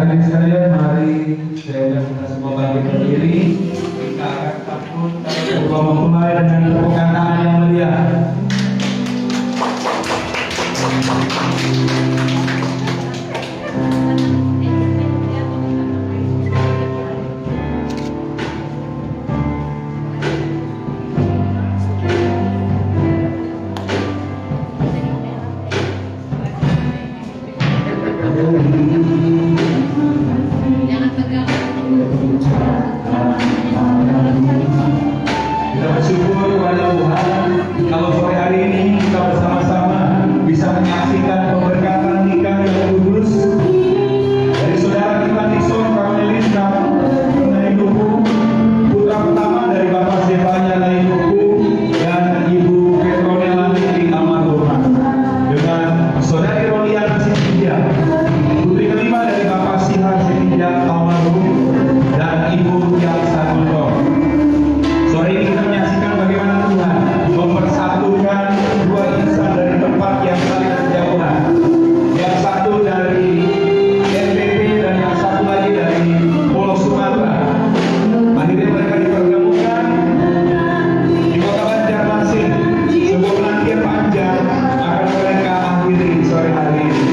hadirin sekalian, mari saya kita semua bangkit berdiri. Kita akan sambut kita memulai dengan tepuk tangan yang meriah. Kita bersyukur kepada Tuhan kalau sore hari ini kita bersama-sama bisa menyaksikan pemberkatan nikah yang kudus dari saudara kita Nixon Cornelis Nainuku, putra pertama dari Bapak Stefania Nainuku dan Ibu Petronella Niti Amaroma, dengan saudari Roliana Sintia, putri kelima dari Bapak Sihar Sintia Almarhum dan Ibu Yang Sanuto. Sore ini kita menyaksikan bagaimana Tuhan mempersatukan dua insan dari tempat yang saling berjauhan. Yang satu dari NTT dan yang satu lagi dari Pulau Sumatera. Akhirnya mereka dipertemukan di kota Banjarmasin. Sebuah penantian panjang akan mereka akhiri sore hari ini.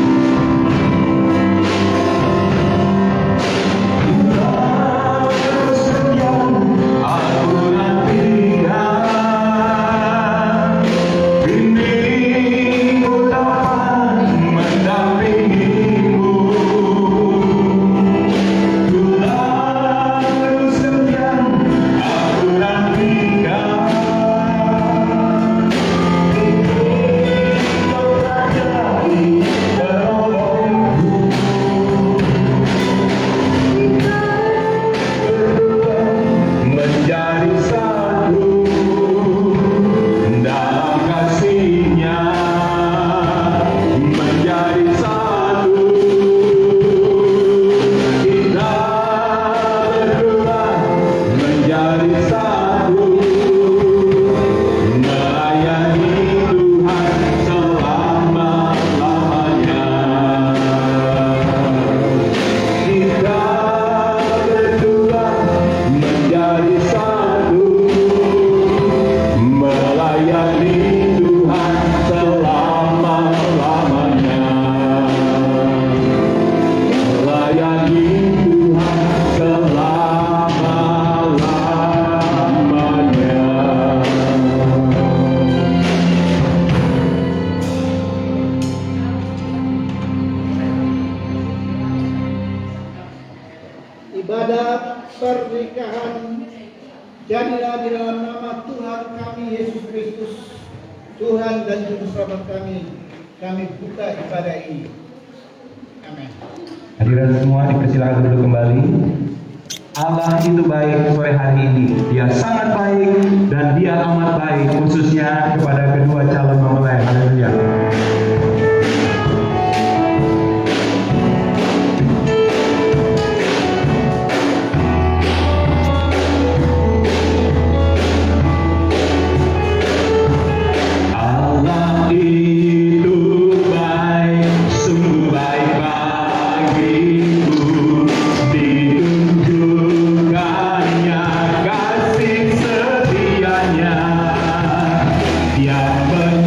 Ibadat pernikahan jadilah di dalam nama Tuhan kami Yesus Kristus, Tuhan dan Juru Selamat kami buka ibadah ini. Amin. Hadirin semua dipersilakan duduk kembali. Allah itu baik sore hari ini. Dia sangat baik dan dia amat baik, khususnya kepada kedua calon mempelai. Haleluya. Yang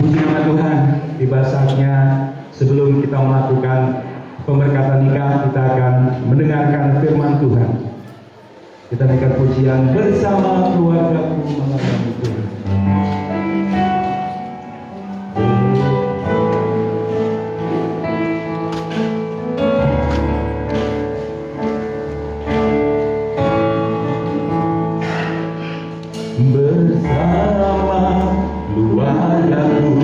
Puji nama Tuhan. Tiba saatnya sebelum kita melakukan pemberkatan nikah, kita akan mendengarkan firman Tuhan. Kita naikkan pujian bersama keluargaku melayani Tuhan. Bersama keluargaku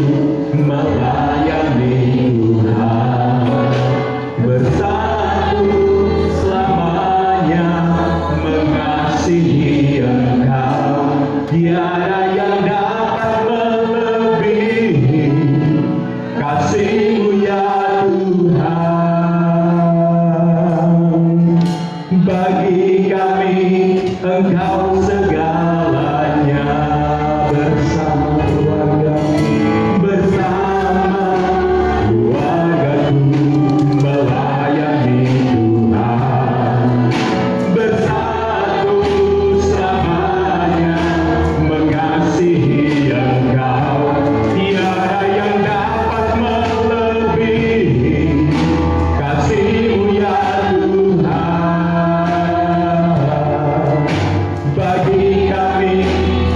melayani Tuhan, bersatu selamanya mengasihi Engkau. Tiada yang dapat melebihi kasih-Mu ya Tuhan. Bagi kami Engkau segalanya. Bersama keluargaku melayani Tuhan, bersatu selamanya mengasihi Engkau. Tiada yang dapat melebihi kasih-Mu ya Tuhan. Bagi kami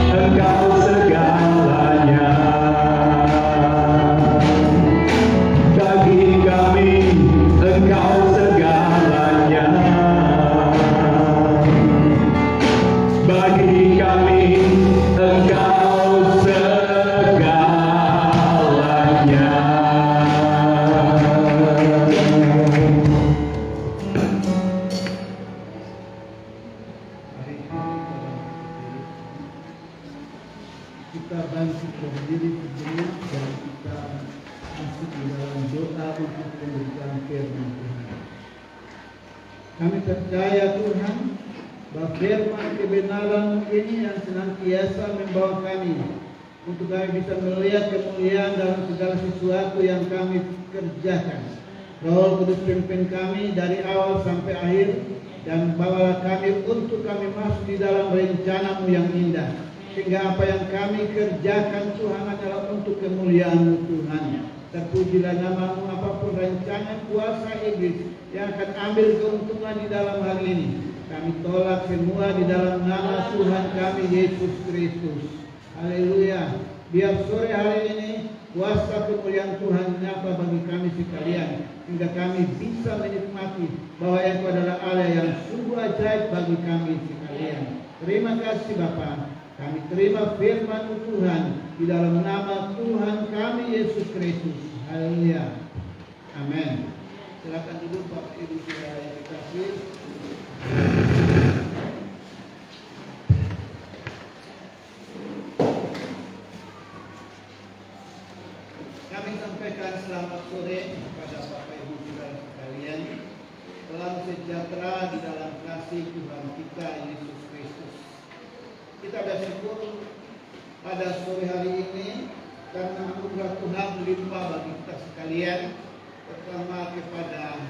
Engkau segalanya. Bagi kami Engkau segalanya. Bagi kami Engkau segalanya. Kita bangkit berdiri sejenak dan kita masuk di dalam doa untuk pemberitaan firman Tuhan. Kami percaya Tuhan bahwa firman kebenaran ini yang senantiasa membawa kami untuk kami bisa melihat kemuliaan dalam segala sesuatu yang kami kerjakan. Roh Kudus pimpin kami dari awal sampai akhir dan bawalah kami untuk kami masuk di dalam rencana-Mu yang indah. Sehingga apa yang kami kerjakan Tuhan adalah untuk kemuliaan Tuhan. Terpujilah nama-Mu, apapun rencana kuasa iblis yang akan ambil keuntungan di dalam hal ini. Kami tolak semua di dalam nama Tuhan kami Yesus Kristus. Haleluya. Biar sore hari ini kuasa kemuliaan Tuhan nyata bagi kami sekalian, hingga kami bisa menikmati bahwa Engkau adalah Allah yang sungguh ajaib bagi kami sekalian. Terima kasih Bapa. Kami terima firman Tuhan di dalam nama Tuhan kami Yesus Kristus. Haleluya. Amin. Silakan duduk Bapak Ibu Saudara yang dikasihi. Kami sampaikan selamat sore kepada Bapak Ibu Saudara sekalian. Salam sejahtera di dalam kasih Tuhan kita Yesus Kristus. Kita bersyukur pada sore hari ini karena anugerah Tuhan melimpah bagi kita sekalian, terutama kepada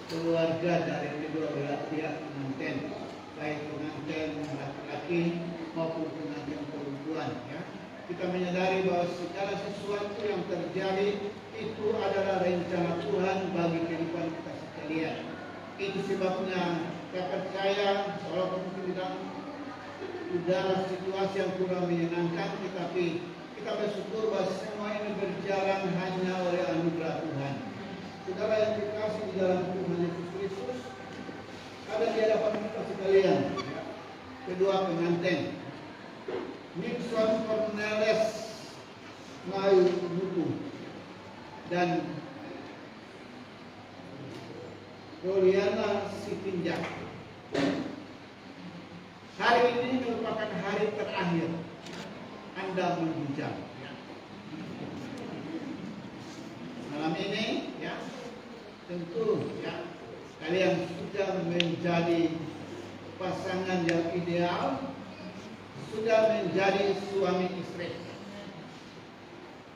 keluarga dari kedua belah pihak pengantin, baik pengantin laki-laki maupun pengantin perempuan. Ya. Kita menyadari bahwa segala sesuatu yang terjadi itu adalah rencana Tuhan bagi kehidupan kita sekalian. Itu sebabnya saya percaya walaupun kita dalam situasi yang kurang menyenangkan, tetapi kita bersyukur bahwa semua ini berjalan hanya oleh anugerah Tuhan. Saudara yang dikasih di dalam Tuhan Yesus Kristus, ada di hadapan kita sekalian kedua pengantin, Nixon Cornelis Melayu Mutu dan Roliana Sitinjak. Hari ini merupakan hari terakhir Anda menghijab. Malam ini, ya, tentu, ya, kalian sudah menjadi pasangan yang ideal, sudah menjadi suami istri.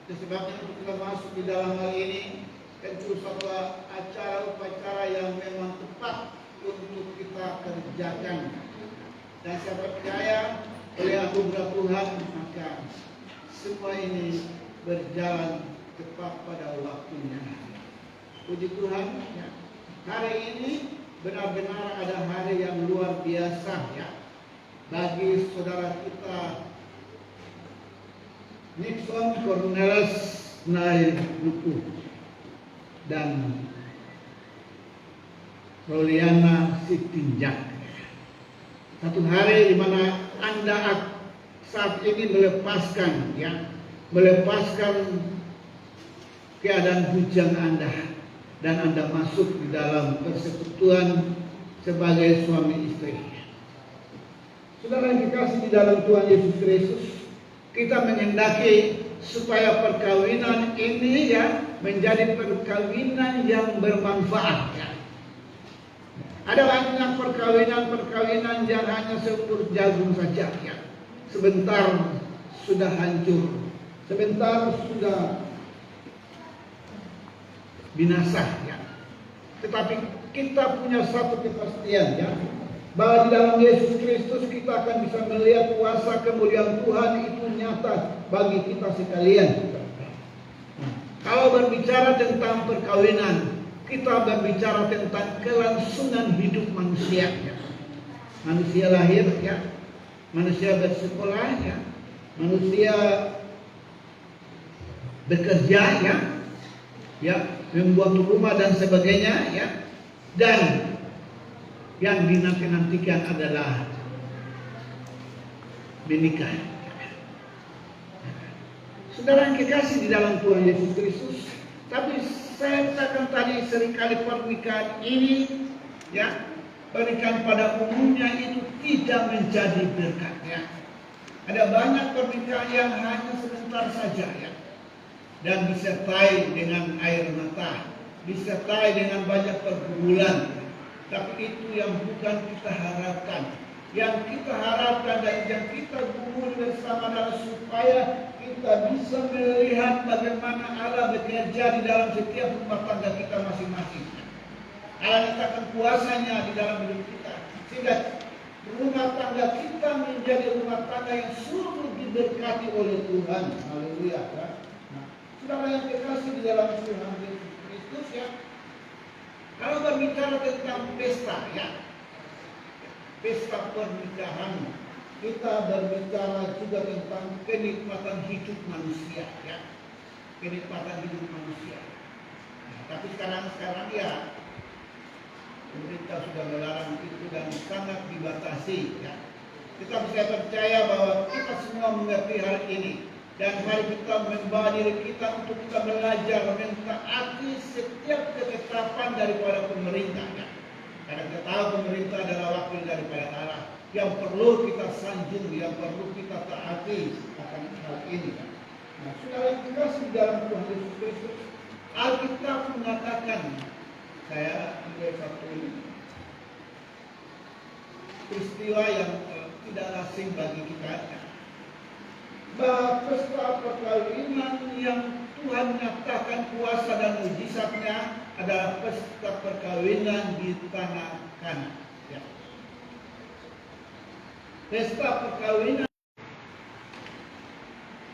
Itu sebabnya kita masuk di dalam hal ini, tentu suatu acara upacara yang memang tepat untuk kita kerjakan. Dan saya percaya oleh anugerah Tuhan maka semua ini berjalan tepat pada waktunya. Puji Tuhan, ya. Hari ini benar-benar ada hari yang luar biasa, ya, bagi saudara kita Nixon Cornelis Nail Luku dan Roliana Sitinjak. Satu hari di mana Anda saat ini melepaskan keadaan bujang Anda dan Anda masuk di dalam persekutuan sebagai suami istri. Saudara yang dikasih di dalam Tuhan Yesus Kristus, kita mengendaki supaya perkawinan ini, ya, menjadi perkawinan yang bermanfaat, ya. Ada banyak perkawinan yang hanya seukur jagung saja, ya. Sebentar sudah hancur, sebentar sudah binasa, ya. Tetapi kita punya satu kepastian, ya, bahwa di dalam Yesus Kristus kita akan bisa melihat kuasa kemuliaan Tuhan itu nyata bagi kita sekalian. Kalau berbicara tentang perkawinan, kita berbicara tentang kelangsungan hidup manusia, ya. Manusia lahir, ya, manusia bersekolah, ya, manusia bekerja, ya, membuat rumah dan sebagainya, ya, dan yang dinanti-nantikan adalah menikah. Saudara yang kekasih di dalam Tuhan Yesus Kristus, tapi saya katakan tadi seringkali pernikahan ini, ya, pernikahan pada umumnya itu tidak menjadi berkat, ya. Ada banyak pernikahan yang hanya sebentar saja, ya, dan disertai dengan air mata, disertai dengan banyak pergumulan. Tapi itu yang bukan kita harapkan. Yang kita harapkan dan yang kita gumuli bersama adalah supaya kita bisa melihat bagaimana Allah bekerja di dalam setiap rumah tangga kita masing-masing. Allah nyatakan kuasanya di dalam hidup kita, sehingga rumah tangga kita menjadi rumah tangga yang sungguh diberkati oleh Tuhan. Haleluya, ya. Nah, saudara yang kekasih di dalam Tuhan Yesus Kristus, ya, kalau berbicara tentang pesta, ya, pesta pernikahan, kita berbicara juga tentang kenikmatan hidup manusia, ya, kenikmatan hidup manusia. Nah, tapi sekarang ya, pemerintah sudah melarang itu dan sangat dibatasi, ya. Kita bisa percaya bahwa kita semua mengerti hal ini. Dan mari kita membawa diri kita untuk kita belajar mentaati setiap ketetapan daripada pemerintah, ya. Karena kita tahu pemerintah adalah wakil daripada Allah yang perlu kita sanjung, yang perlu kita taati akan hal ini, ya. Nah, saudara yang dikasih dalam Tuhan Yesus Kristus, Alkitab mengatakan, saya ambil satu peristiwa yang tidak asing bagi kita, ya, bahwa pesta perkawinan yang Tuhan nyatakan kuasa dan mujizatnya adalah pesta perkawinan di tanah Kana, ya. Pesta perkawinan,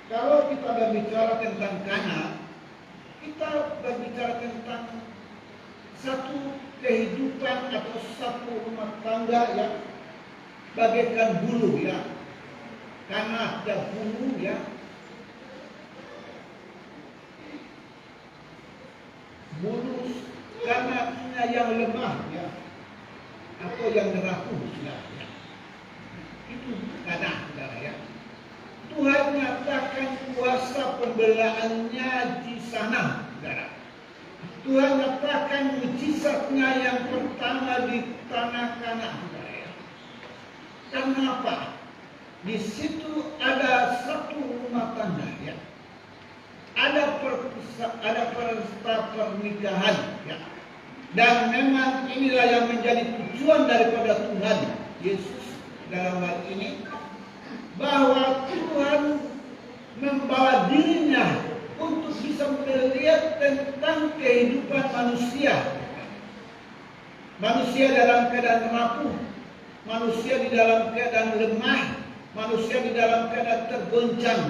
kalau kita berbicara tentang Kana, kita berbicara tentang satu kehidupan atau satu rumah tangga yang bagaikan bulu, ya. Karena ada bulu, ya, bulu karena yang lemah, ya, atau yang rapuh, ya. Itu karena, saudara, ya, Tuhan nyatakan kuasa pembelaannya di sana, saudara. Tuhan nyatakan mujizatnya yang pertama di tanah Kana, saudara, ya. Karena apa? Di situ ada satu rumah tangga, ya. Ada pesta pernikahan, ya. Dan memang inilah yang menjadi tujuan daripada Tuhan Yesus dalam hal ini, bahwa Tuhan membawa dirinya untuk bisa melihat tentang kehidupan manusia. Manusia dalam keadaan rapuh, manusia di dalam keadaan lemah, manusia di dalam keadaan tergoncang.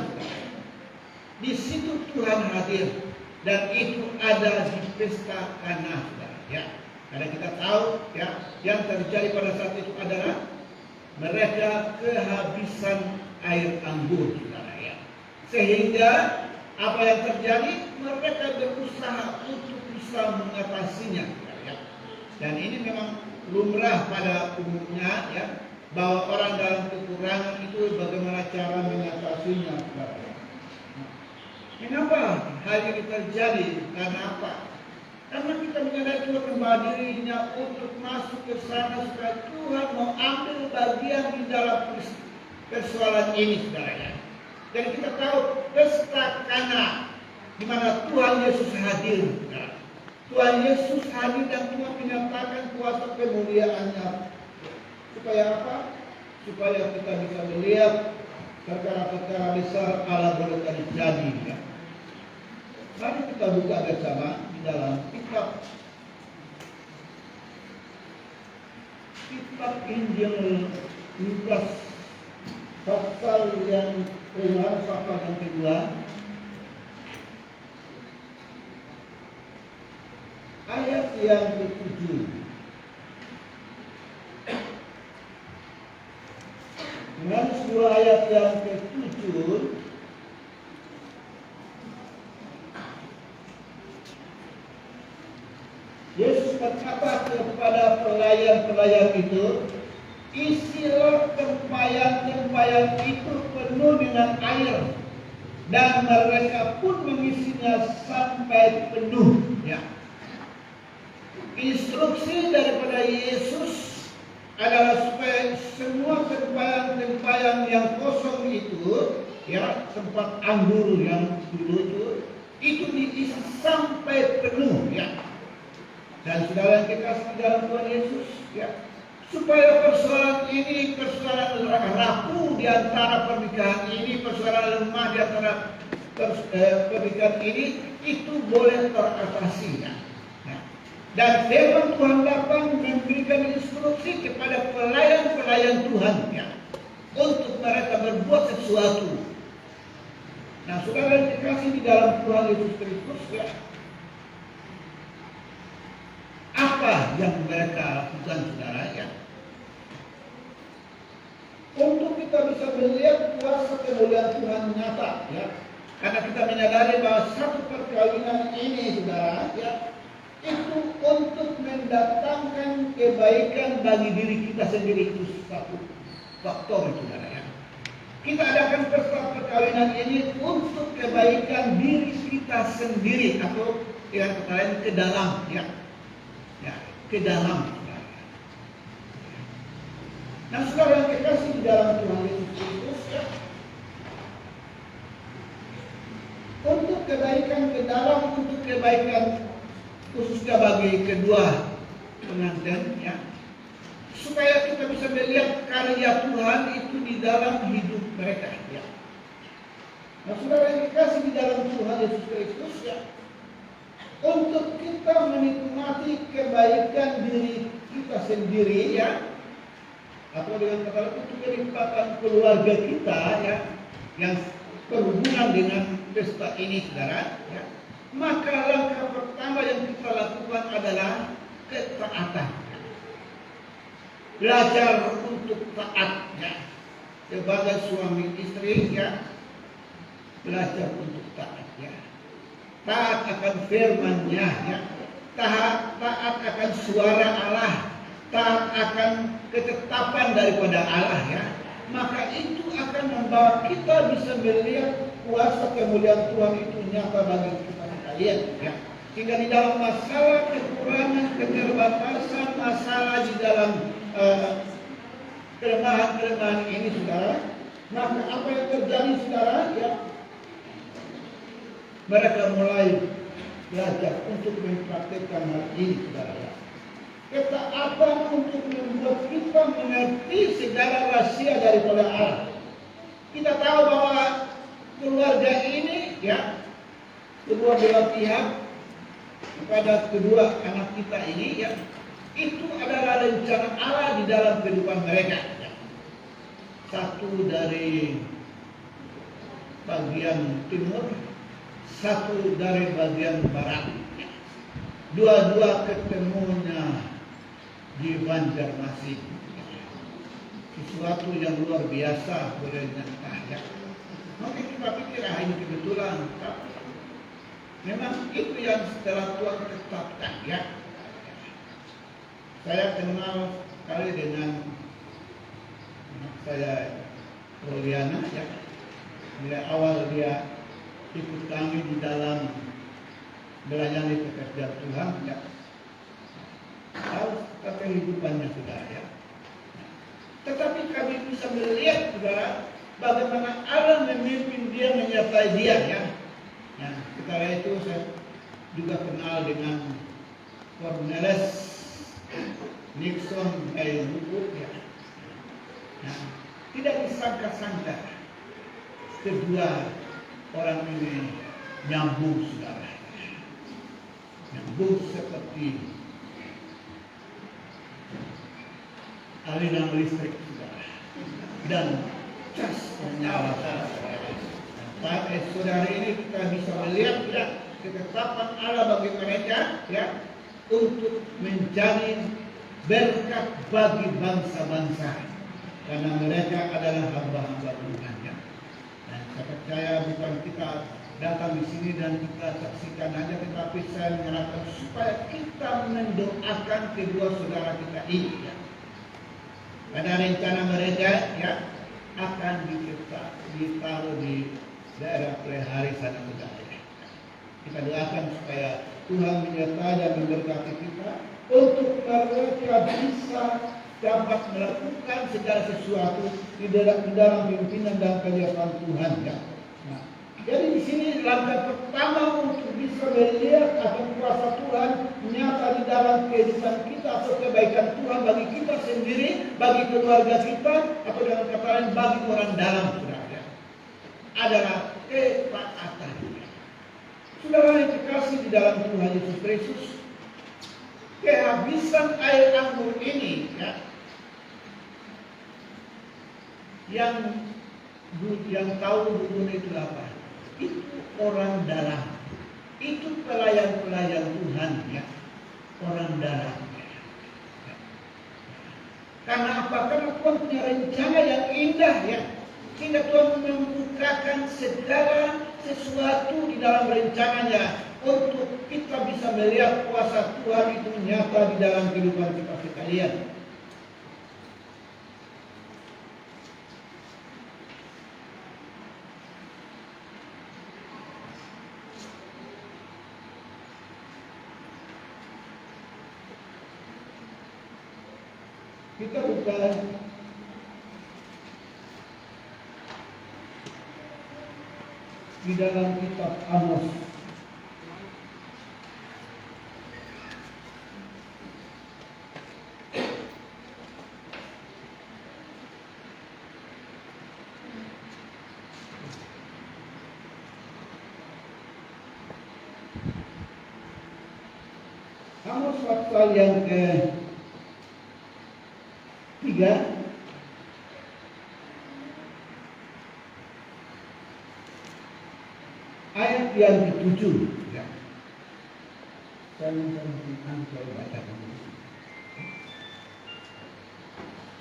Di situ Tuhan hadir, dan itu ada di pesta Kana, ya. Karena kita tahu, ya, yang terjadi pada saat itu adalah mereka kehabisan air anggur, saudara, ya. Sehingga apa yang terjadi? Mereka berusaha untuk bisa mengatasinya, saudara, ya. Dan ini memang lumrah pada umumnya, ya, bahwa orang dalam kekurangan itu bagaimana cara mengatasinya, saudara, ya. Kenapa hal ini terjadi? Karena apa? Karena kita menyadari Tuhan kembali dirinya untuk masuk ke sana supaya Tuhan mau ambil bagian di dalam persoalan ini, saudara, ya. Jadi kita tahu pesta Kana di mana Tuhan Yesus hadir, saudara. Tuhan Yesus hadir dan Tuhan menyatakan kuasa kemuliaannya. Supaya apa? Supaya kita bisa melihat perkara-perkara besar Allah boleh terjadi, ya. Mari kita buka bersama di dalam kitab Injil Lukas pasal yang kedua, ayat yang ke-7. Yohanes 2 ayat yang ke-7. Yesus berkata kepada pelayan-pelayan itu, isilah tempayan-tempayan itu penuh dengan air, dan mereka pun mengisinya sampai penuh, ya. Instruksi daripada Yesus adalah supaya semua tempayan-tempayan yang kosong itu, ya, tempat anggur yang dulu itu diisi sampai penuh, ya. Dan saudara yang kekasih di dalam Tuhan Yesus, ya, supaya persoalan ini, persoalan rapuh di antara pernikahan ini, persoalan lemah di antara pernikahan ini, itu boleh teratasi, ya. Dan firman Tuhan datang memberikan instruksi kepada pelayan-pelayan Tuhan, ya, untuk mereka berbuat sesuatu. Nah, saudara yang dikasih di dalam Tuhan Yesus Kristus, ya, apa yang mereka lakukan, saudara, ya? Untuk kita bisa melihat kuasa kemuliaan Tuhan nyata, ya. Karena kita menyadari bahwa satu perkawinan ini, saudara, ya, itu untuk mendatangkan kebaikan bagi diri kita sendiri, itu satu faktor, saudara, ya. Kita adakan pesta perkawinan ini untuk kebaikan diri kita sendiri, atau yang kata lain ke dalam, ya. Ya, ke dalam. Nah, saudara yang kekasih di dalam Tuhan Yesus Kristus, ya, untuk kebaikan ke dalam, untuk kebaikan khususnya bagi kedua pengantin, ya, supaya kita bisa melihat karya Tuhan itu di dalam hidup mereka, ya. Nah, saudara yang kekasih di dalam Tuhan Yesus Kristus, ya, untuk kita menikmati kebaikan diri kita sendiri, ya, atau dengan kata lain untuk kenikmatan keluarga kita, ya, yang berhubungan dengan pesta ini, saudara, ya, maka langkah pertama yang kita lakukan adalah ketaatan, ya. Belajar untuk taat, ya, sebagai suami istri, ya, belajar untuk taat, ya. Taat akan firman-Nya, ya. Taat akan suara Allah, taat akan ketetapan daripada Allah, ya. Maka itu akan membawa kita bisa melihat kuasa kemuliaan Tuhan itu nyata bagi kita sekalian, ya. Sehingga di dalam masalah kekurangan, keterbatasan, masalah di dalam kelemahan-kelemahan ini, saudara, maka apa yang terjadi, saudara, ya, mereka mulai belajar untuk mempraktikkan hal ini, saudara, ya. Ketaatan untuk membuat kita mengerti segala rahasia daripada Allah. Kita tahu bahwa keluarga ini, ya, kedua belah pihak kepada kedua anak kita ini, ya, itu adalah rencana Allah di dalam kehidupan mereka, ya. Satu dari bagian timur, satu dari bagian barat. Dua-dua ketemunya di Banjarmasin. Sesuatu yang luar biasa ternyata ya. Mungkin kita pikir ini kebetulan, tapi memang itu yang setelah Tuhan tetapkan ya. Saya kenal sekali dengan anak saya Roliana ya. Dari awal dia ikut kami di dalam melayani pekerjaan Tuhan ya. Tahu kehidupannya saudara ya. Tetapi kami bisa melihat saudara bagaimana Allah memimpin dia, menyertai dia ya. Nah, setelah itu saya juga kenal dengan Cornelis Nixon Luput ya. Nah, tidak disangka-sangka kedua orang ini nyambung saudara. Nyambung seperti aliran listrik saudara. Dan cas menyala saudara. Saudara ini kita bisa melihat ya, ketetapan Allah bagi mereka ya, untuk menjadi berkat bagi bangsa-bangsa, karena mereka adalah hamba-hamba Tuhan ya. Dan saya percaya bukan kita datang di sini dan kita saksikan aja, tetapi saya mengharapkan supaya kita mendoakan kedua saudara kita ini ya. Pada rencana mereka ya akan ditaruh di daerah Plehari sana saudara. Kita doakan supaya Tuhan menyertai dan memberkati kita untuk mereka bisa dapat melakukan segala sesuatu di dalam pimpinan dan kelihatan Tuhan ya. Nah, jadi di sini langkah pertama untuk bisa melihat akan kuasa Tuhan nyata di dalam kehidupan kita atau kebaikan Tuhan bagi kita sendiri, bagi keluarga kita, atau dengan kata lain bagi orang dalam saudara, adalah ketaatan. Saudara yang dikasih di dalam Tuhan Yesus Kristus, kehabisan air anggur ini ya, yang tahu dunia itu apa? Itu orang dalam, itu pelayan-pelayan Tuhan ya, orang dalam. Karena apa? Karena Tuhan punya rencana yang indah ya, sehingga Tuhan membukakan segala sesuatu di dalam rencananya untuk kita bisa melihat kuasa Tuhan itu nyata di dalam kehidupan kita sekalian. Kita buka di dalam kitab Amos. Amos pasal yang ke-3 ayat yang ke-7 ya. Saya menghentikan saya baca dulu.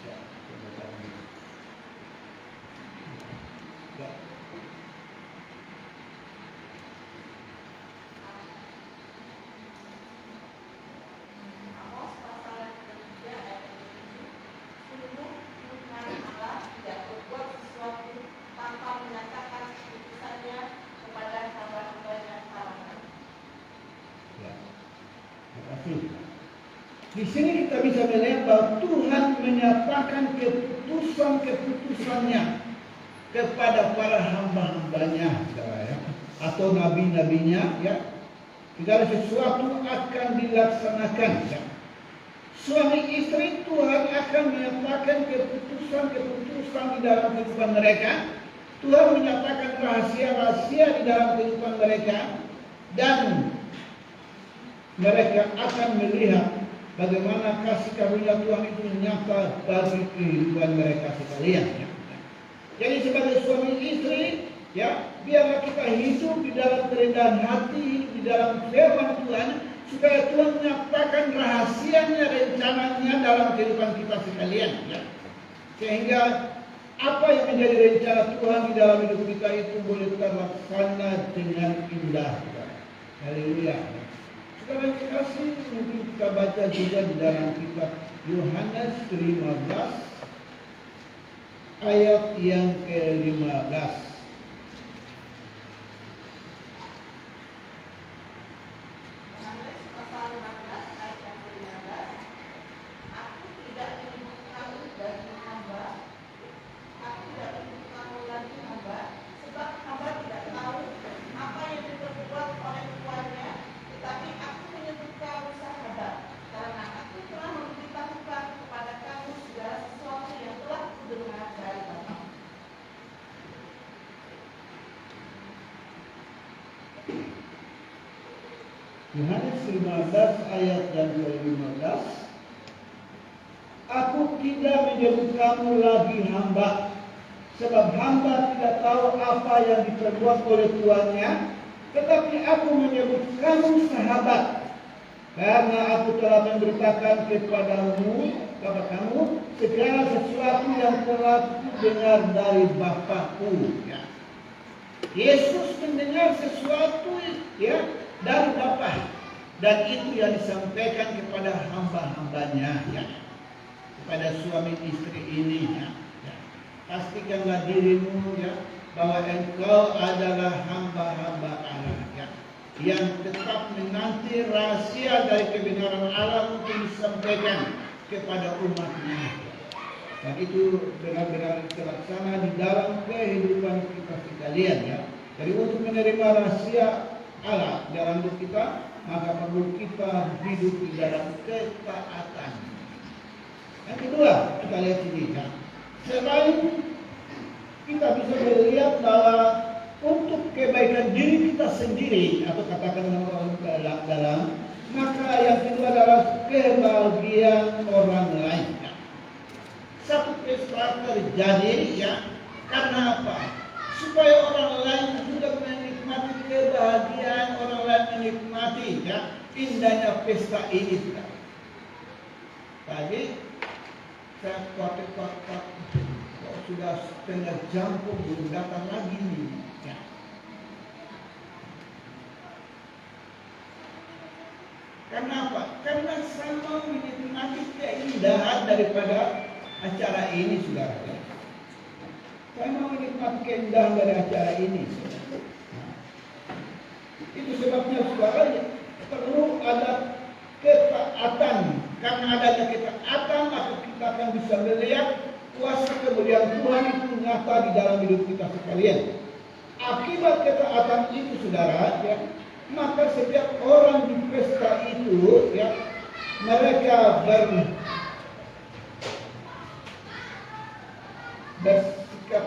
Ya, ya. Di sini kita bisa melihat bahwa Tuhan menyatakan keputusan-keputusannya kepada para hamba-hambanya ya, atau nabi-nabinya ya. Segala sesuatu akan dilaksanakan ya. Suami istri Tuhan akan menyatakan keputusan-keputusan di dalam kehidupan mereka. Tuhan menyatakan rahasia-rahasia di dalam kehidupan mereka, dan mereka akan melihat bagaimana kasih karunia Tuhan itu nyata bagi kehidupan mereka sekalian. Ya. Jadi sebagai suami istri, ya, biarlah kita hidup di dalam kerendahan hati, di dalam firman Tuhan, supaya Tuhan menyatakan rahasianya, rencananya dalam kehidupan kita sekalian. Ya. Sehingga apa yang menjadi rencana Tuhan di dalam hidup kita itu boleh terlaksana dengan indah. Haleluya. Sekarang kasih mungkin kita baca juga di dalam kitab Yohanes 15 ayat yang ke-15. Yohanes 15 ayat yang ke-15. Aku tidak menyebut kamu lagi hamba, sebab hamba tidak tahu apa yang diperbuat oleh tuannya, tetapi aku menyebut kamu sahabat, karena aku telah memberitakan kepadamu segala sesuatu yang telah kudengar dari Bapakku. Ya. Yesus mendengar sesuatu dari Bapa, dan itu yang disampaikan kepada hamba-hambanya, ya, kepada suami istri ini. Ya. Ya. Pastikanlah dirimu, ya, bahwa engkau adalah hamba-hamba Allah, ya, yang tetap menanti rahasia dari kebenaran Allah untuk disampaikan kepada umatnya. Dan itu benar-benar terlaksana di dalam kehidupan kita sekalian, ya. Jadi untuk menerima rahasia Allah dalam hidup kita, maka perlu kita hidup di dalam ketaatan. Yang kedua, kita lihat sini, ya. Selain kita bisa melihat bahwa untuk kebaikan diri kita sendiri, atau katakan orang dalam, maka yang kedua adalah kebahagiaan orang lain. Ya. Satu pesta terjadi, ya, karena apa? Supaya orang lain juga menikmati kebahagiaan, orang lain menikmati, ya, indahnya pesta ini. Ya. Tadi saya khawatir sudah setengah jam pun belum datang lagi nih. Ya. Karena apa? Karena sama menikmati keindahan daripada acara ini, saudara. Ya. Saya mau menikmati keindahan dari acara ini. Nah, itu sebabnya, saudara, perlu ada ketaatan. Karena adanya ketaatan, maka kita akan bisa melihat kuasa kemuliaan Tuhan itu nyata di dalam hidup kita sekalian. Akibat ketaatan itu, saudara, ya, maka setiap orang di pesta itu, ya, mereka bersikap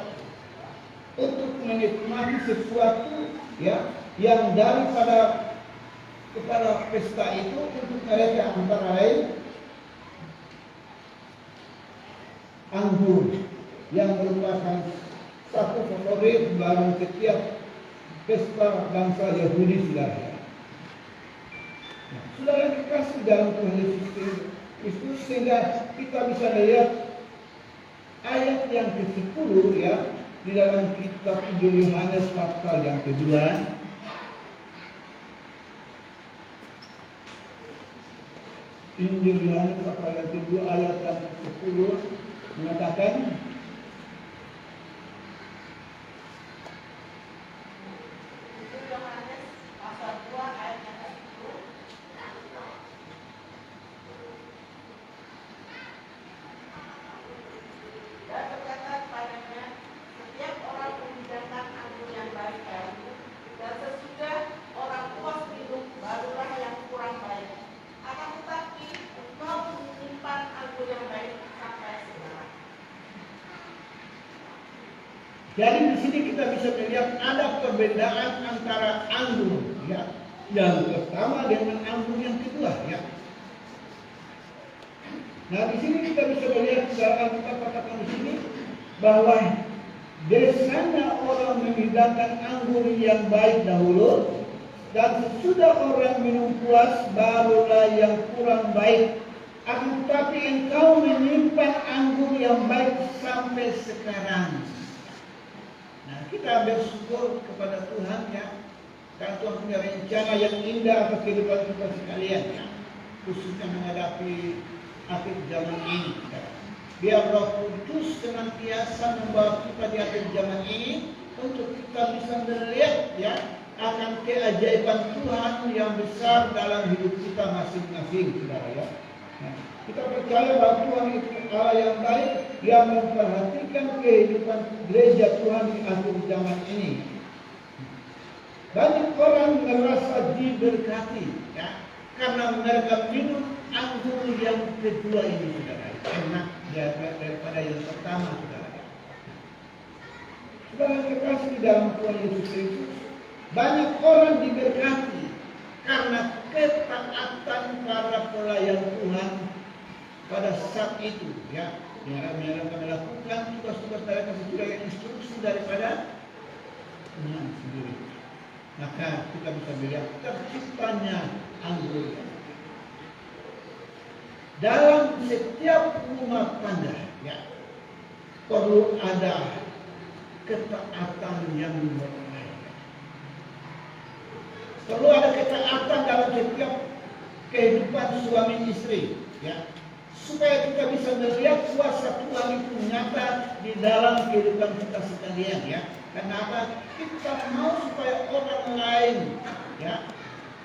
untuk menikmati sesuatu, ya, yang daripada kepada pesta itu untuk mereka antara lain anggur yang merupakan satu favorit dalam setiap pesta bangsa Yahudi, saudara. Nah, saudara dikasih dalam Tuhan Yesus Kristus, sehingga kita bisa melihat ayat yang ke-10, ya, di dalam kitab Injil Yohanes pasal yang kedua. Injil Yohanes pasal yang kedua ayat yang ke-10 mengatakan, jadi di sini kita bisa melihat ada perbedaan antara anggur, ya, yang pertama dengan anggur yang kedua, ya. Nah, di sini kita bisa melihat dalam kita katakan di sini bahwa Biasanya orang menghidangkan anggur yang baik dahulu, dan sesudah orang minum puas, barulah yang kurang baik. Akan tetapi engkau menyimpan anggur yang baik sampai sekarang. Nah, kita bersyukur kepada Tuhan ya, karena Tuhan punya rencana yang indah atas kehidupan kita sekalian ya, khususnya menghadapi akhir zaman ini ya. Biar Roh Kudus senantiasa membawa kita di akhir zaman ini untuk kita bisa melihat ya akan keajaiban Tuhan yang besar dalam hidup kita masing-masing, saudara ya. Nah, kita percaya bahwa Tuhan itu Allah yang baik yang memperhatikan kehidupan gereja Tuhan di akhir zaman ini. Banyak orang merasa diberkati ya, karena mereka minum anggur yang kedua ini, saudara. Enak daripada yang pertama, saudara. Saudara kekasih di dalam Tuhan Yesus Kristus, banyak orang diberkati karena ketaatan para pelayan Tuhan pada saat itu ya. Mereka melakukan tugas-tugas mereka sesuai dengan instruksi daripada Tuhan sendiri. Maka kita bisa melihat terciptanya anggur. Dalam setiap rumah tangga ya, perlu ada ketaatan yang berbaik. Perlu ada ketaatan dalam setiap kehidupan suami istri ya, supaya kita bisa melihat kuasa Tuhan itu nyata di dalam kehidupan kita sekalian ya. Kenapa? Kita mau supaya orang lain ya,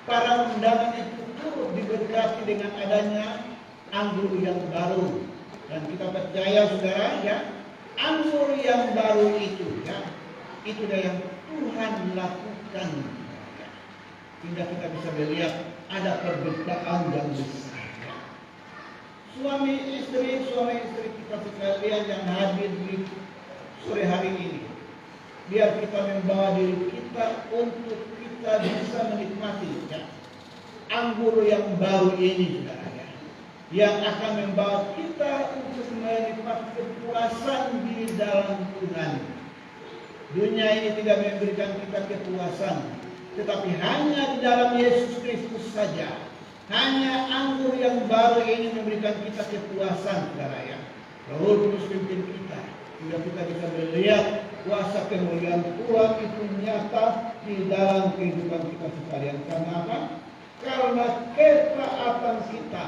para undangan itu turut diberkati dengan adanya anggur yang baru. Dan kita percaya saudara ya, anggur yang baru itu ya, itu yang Tuhan lakukan ya. Hingga kita bisa melihat ada perbedaan yang besar ya. Suami istri kita sekalian yang hadir di sore hari ini, biar kita membawa diri kita untuk kita bisa menikmati ya, anggur yang baru ini saudara ya, yang akan membawa kita untuk menikmati kepuasan di dalam Tuhan. Dunia ini tidak memberikan kita kepuasan, tetapi hanya di dalam Yesus Kristus saja. Hanya anggur yang baru ini memberikan kita kepuasan, saudara ya. Roh Kudus pimpin kita, sehingga kita bisa melihat kuasa kemuliaan Tuhan itu nyata di dalam kehidupan kita sekalian. Karena apa? Karena ketaatan kita.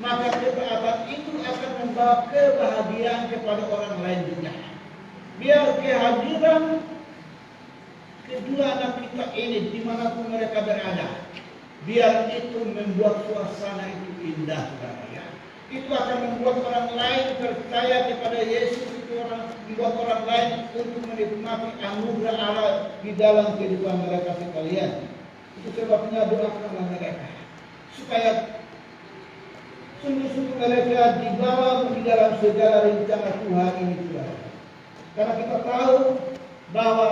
Maka ketaatan itu akan membawa kebahagiaan kepada orang lain juga. Biar kehadiran kedua anak kita ini dimanapun mereka berada, biar itu membuat suasana itu indah, saudara ya. Itu akan membuat orang lain percaya kepada Yesus, itu membuat orang lain untuk menikmati anugerah Allah di dalam kehidupan mereka sekalian. Itu sebabnya doakanlah mereka supaya sungguh-sungguh mereka dibawa di dalam segala rencana Tuhan ini, saudara. Karena kita tahu bahwa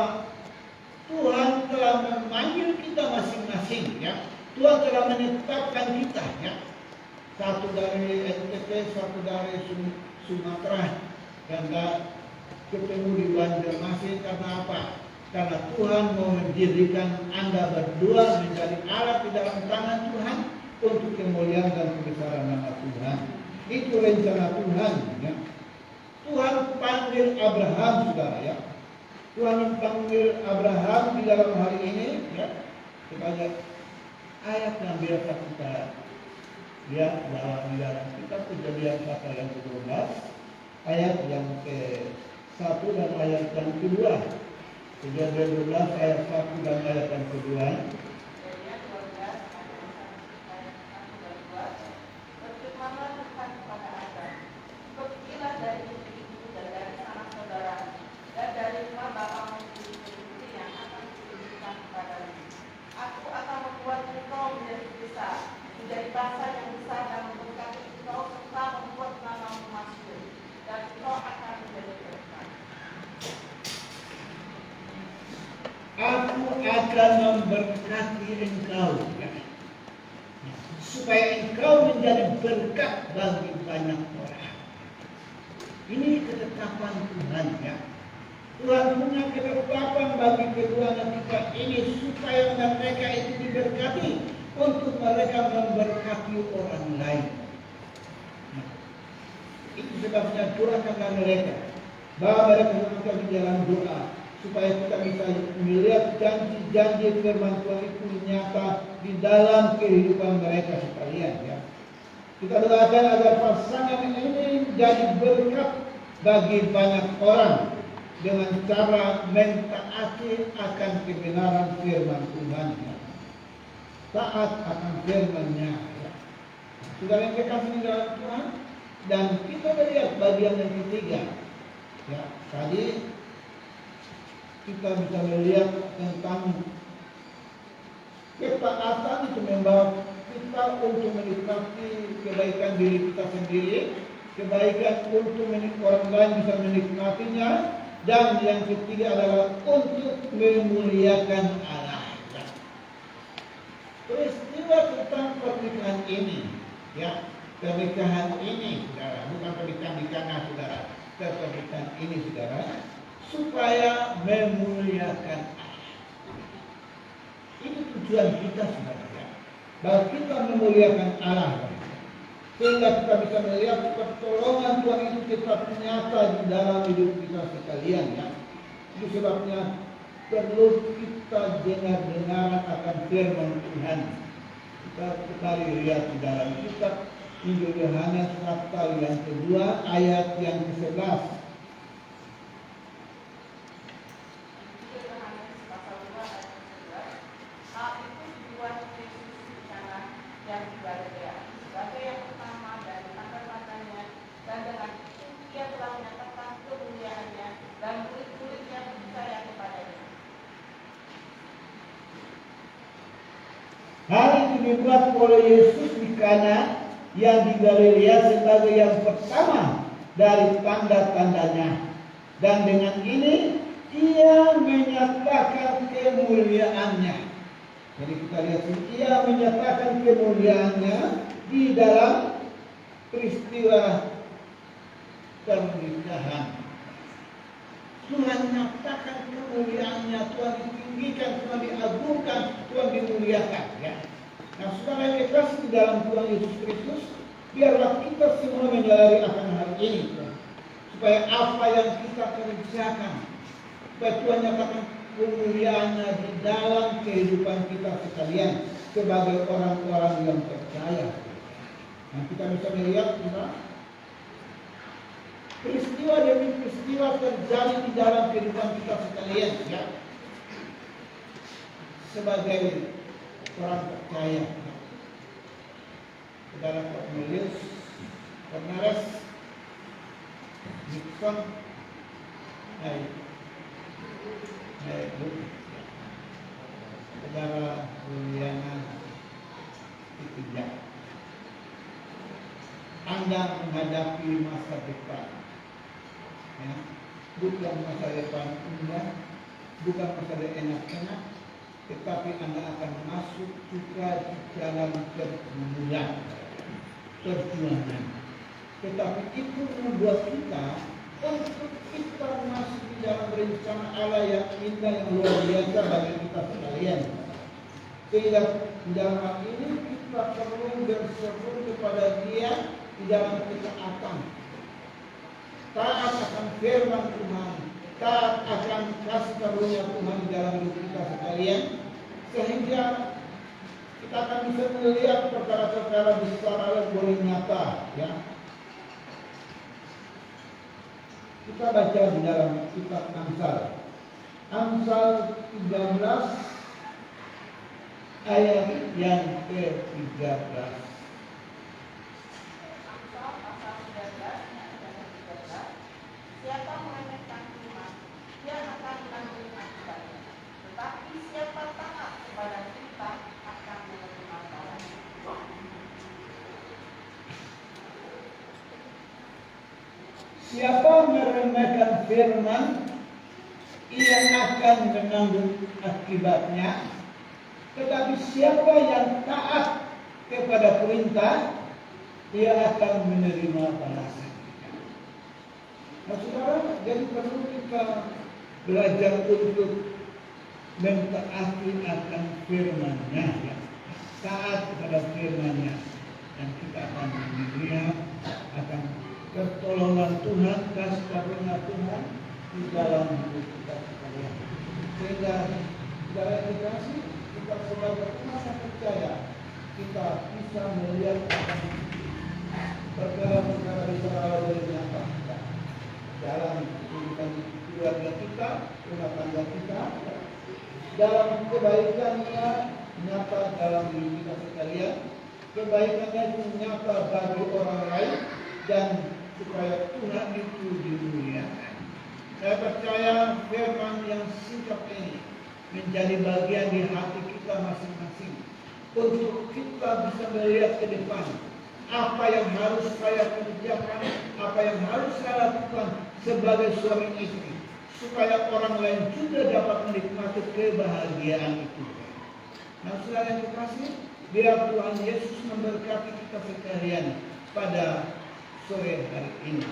Tuhan telah memanggil kita masing-masing ya. Tuhan telah menetapkan kita ya. Satu dari NTT, satu dari Sumatera, dan ketemu di Banjarmasin. Karena apa? Karena Tuhan mau menjadikan Anda berdua menjadi alat di dalam tangan Tuhan untuk kemuliaan dan kebesaran nama Tuhan. Itu rencana Tuhan ya. Tuhan panggil Abraham, saudara ya. Tuhan panggil Abraham di dalam hari ini ya. Kepada ayat yang biasa kita lihat di dalam kitab Kejadian pasal yang ke-12, ayat yang ke-1 dan ayat yang ke-2. Kejadian 12 ayat 1 dan ayat yang ke-2. Aku akan memberkati engkau ya, supaya engkau menjadi berkat bagi banyak orang. Ini ketetapan Tuhan ya. Tuhan punya ketetapan bagi kedua anak kita ini supaya mereka itu diberkati untuk mereka memberkati orang lain. Nah, itu sebabnya doakanlah mereka, bawa mereka untuk di dalam doa supaya kita bisa melihat janji-janji firman Tuhan itu nyata di dalam kehidupan mereka sekalian ya. Kita doakan agar pasangan ini jadi berkat bagi banyak orang dengan cara mentaati akan kebenaran firman Tuhan ya. Taat akan firman-Nya ya. Saudara yang kekasih di dalam Tuhan, dan kita melihat bagian yang ketiga ya. Tadi kita bisa melihat tentang ketaatan itu membawa kita untuk menikmati kebaikan diri kita sendiri, kebaikan untuk orang lain bisa menikmatinya, dan yang ketiga adalah untuk memuliakan Allah. Peristiwa tentang pernikahan ini, ya, pernikahan ini, saudara, bukan pernikahan di kanan, saudara, pernikahan ini, saudara, supaya memuliakan Allah. Ini tujuan kita, saudara, bahwa kita memuliakan Allah, sehingga kita bisa melihat pertolongan Tuhan itu tetap nyata di dalam hidup kita sekalian ya. Itu sebabnya perlu kita dengar-dengar akan firman Tuhan. Kita kembali lihat di dalam kitab Injil Yohanes pasal yang kedua ayat yang ke-11. Hal itu dibuat oleh Yesus di Kana yang di Galilea sebagai yang pertama dari tanda-tandanya. Dan dengan ini ia menyatakan kemuliaannya. Jadi kita lihat ia menyatakan kemuliaannya di dalam peristiwa pernikahan. Tuhan nyatakan kemuliaannya, Tuhan ditinggikan, Tuhan diagungkan, Tuhan dimuliakan ya. Nah, saudara yang dikasih di dalam Tuhan Yesus Kristus, biarlah kita semua menyadari akan hal ini ya. Supaya apa yang kita kerjakan, supaya Tuhan nyatakan kemuliaannya di dalam kehidupan kita sekalian sebagai orang-orang yang percaya. Nah, kita bisa melihat kita peristiwa demi peristiwa terjadi di dalam kehidupan kita sekalian ya. Sebagai orang percaya ya. Saudara Cornelius, Nixon, saudara Juliana ketiga. Anda menghadapi masa depan ya, bukan masa depan indah, bukan masa depan enak-enak, tetapi Anda akan masuk juga di dalam perjuangan. Tetapi itu membuat kita untuk kita masuk di dalam rencana Allah yang indah, yang luar biasa bagi kita sekalian. Sehingga di dalam hal ini kita perlu berseru kepada Dia di dalam ketaatan. Taat akan firman Tuhan, taat akan kasih karunia Tuhan di dalam hidup kita sekalian, sehingga kita akan bisa melihat perkara-perkara besar Allah boleh nyata ya. Kita baca di dalam kitab Amsal 13 ayat yang ke-13. Siapa meremehkan Tuhan, dia akan menanggung akibatnya. Tetapi siapa taat kepada kita akan menerima balasan. Siapa meremehkan firman, ia akan menanggung akibatnya. Tetapi siapa yang taat kepada perintah, dia akan menerima balasan. Nah, saudara, jadi perlu kita belajar untuk mentaati akan firman-Nya, ya. Taat kepada firman-Nya, dan kita akan melihat akan pertolongan Tuhan, kasih karunia Tuhan di dalam hidup kita sekalian. Sehingga saudara dikasih, kita sebagai umat yang percaya, kita bisa melihat akan perkara-perkara di dalam nyata kita, dalam kehidupan keluarga kita, rumah tangga kita, dalam kebaikannya nyata dalam diri kita sekalian, kebaikannya itu nyata bagi orang lain, dan supaya Tuhan itu dimuliakan. Saya percaya firman yang singkat ini menjadi bagian di hati kita masing-masing untuk kita bisa melihat ke depan apa yang harus saya kerjakan, apa yang harus saya lakukan sebagai suami istri, supaya orang lain juga dapat menikmati kebahagiaan itu. Nah, saudara yang dikasih, biar Tuhan Yesus memberkati kita sekalian pada sore hari ini.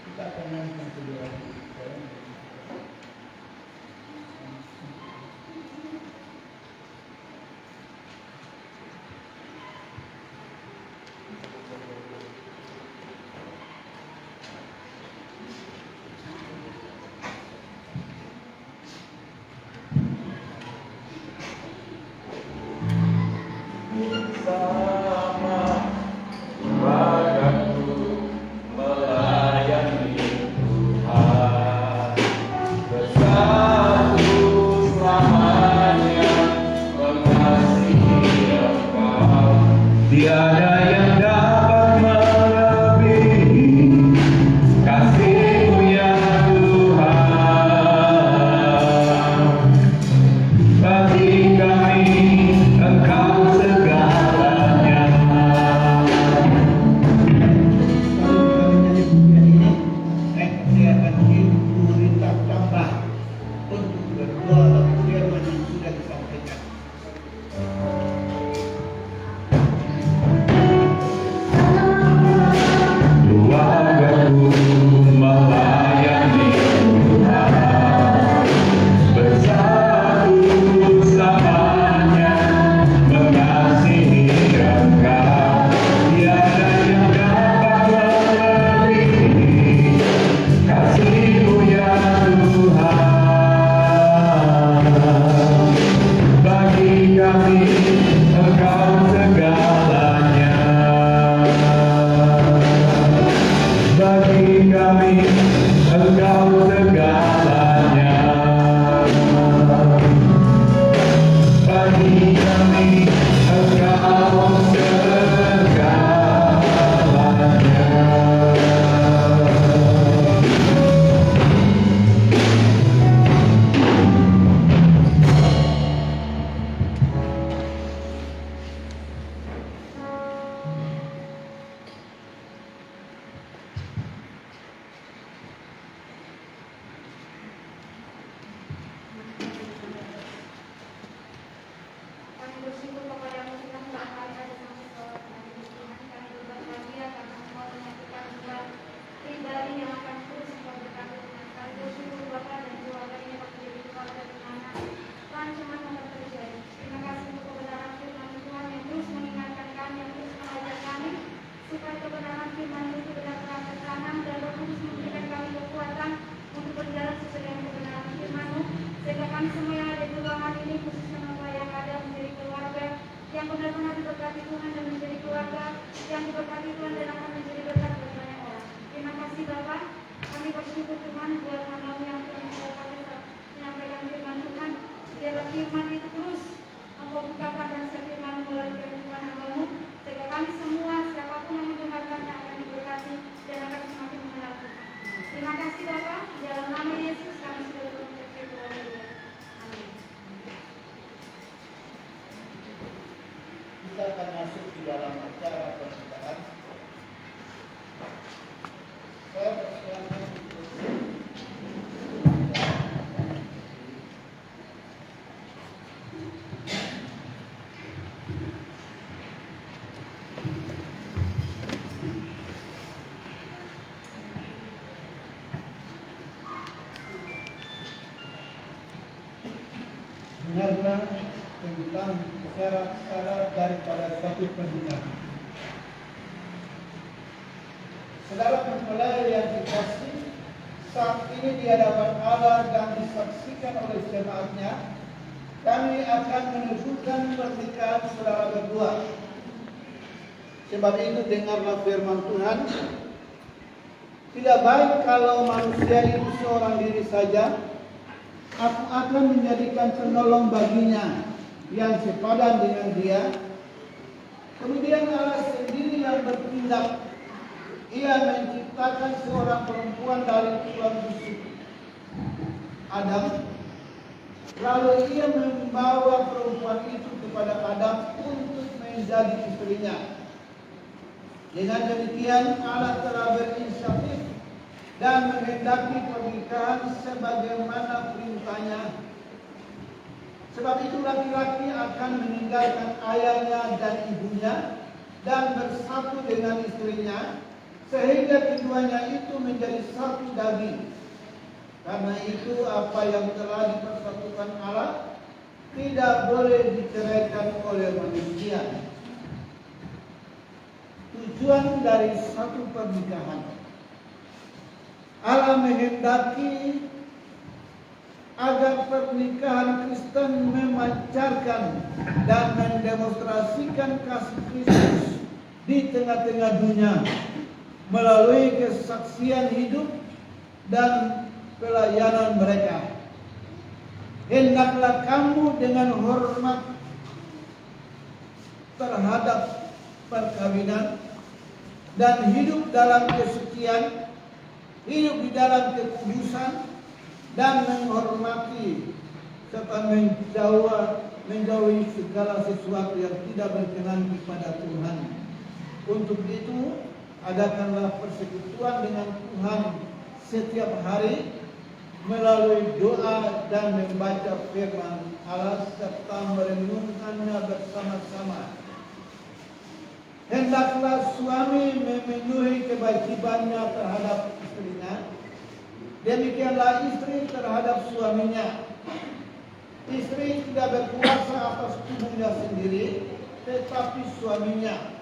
Kita akan nyanyikan kedua. Tiada yang dapat melebihi kasih-Mu ya Tuhan. Bagi kami Engkau segalanya. Kalau kita menjadi bagian ini, saya akan diberi tambah untuk berdoa firman yang sudah disampaikan. Keluargaku melayani Tuhan, bersatu samanya mengasihi Engkau. Tiada yang dapat melebihi kasih-Mu ya Tuhan. Bagi kami Engkau segalanya. Bagi kami Engkau segalanya. Bagi kami Engkau segalanya. Kami bersyukur kepada-Mu Tuhan, bahwa hari ada sampai sholat dan Tuhan kami berbahagia karena Engkau menyatukan Tuhan pribadi yang akan terus Engkau berkati dengan kami bersyukur Bapa dan keluarga ini dapat menjadi keluarga di mana rancangan akan terjadi. Terima kasih untuk kebenaran firman Tuhan yang terus mengingatkan kami, yang terus mengajar kami, supaya kebenaran firman itu benar-benar tertanam dan Roh Kudus memberikan kami kekuatan untuk berjalan sesuai dengan kebenaran firman-Mu, sehingga kami semua yang ada di ruangan ini, khususnya Bapak yang ada menjadi keluarga yang benar-benar diberkati Tuhan, dan menjadi keluarga yang diberkati Tuhan dan akan menjadi berkat bagi banyak orang. Terima kasih Bapak, kami bersyukur Tuhan buat hamba-Mu yang telah menyampaikan firman Tuhan. Biarlah firman itu terus Engkau bukakan dan sefirman melalui kehidupan hamba-Mu, sehingga kami semua siapapun yang mendengarkannya akan diberkati dan akan semakin mengenal Tuhan. Terima kasih Bapak, di dalam nama Yesus kami sudah mengucap doa. Amin. Kita akan masuk di dalam acara pernikahan. Saya persilakan untuk tentang syarat-syarat daripada suatu pernikahan. Saudara mempelai yang dikasihi, saat ini di hadapan Allah dan disaksikan oleh jemaatnya, kami akan menunjukkan pernikahan saudara berdua. Sebab itu dengarlah firman Tuhan. Tidak baik kalau manusia itu seorang diri saja. Aku akan menjadikan penolong baginya yang sepadan dengan dia. Kemudian Allah sendiri yang bertindak. Ia menciptakan seorang perempuan dari tulang rusuk Adam. Lalu ia membawa perempuan itu kepada Adam untuk menjadi istrinya. Dengan demikian Allah telah berinisiatif dan menghendaki pernikahan sebagaimana perintahnya. Sebab itu laki-laki akan meninggalkan ayahnya dan ibunya dan bersatu dengan istrinya, sehingga keduanya itu menjadi satu daging. Karena itu apa yang telah dipersatukan Allah tidak boleh diceraikan oleh manusia. Tujuan dari satu pernikahan, Allah menghendaki agar pernikahan Kristen memancarkan dan mendemonstrasikan kasih Kristus di tengah-tengah dunia melalui kesaksian hidup dan pelayanan mereka. Hendaklah kamu dengan hormat terhadap perkawinan dan hidup dalam kesucian, hidup di dalam kekudusan, dan menghormati serta menjauhi segala sesuatu yang tidak berkenan kepada Tuhan. Untuk itu, adakanlah persekutuan dengan Tuhan setiap hari melalui doa dan membaca firman Allah serta merenungkannya bersama-sama. Hendaklah suami memenuhi kewajibannya terhadap istrinya. Demikianlah istri terhadap suaminya. Istri tidak berkuasa atas tubuhnya sendiri, tetapi suaminya.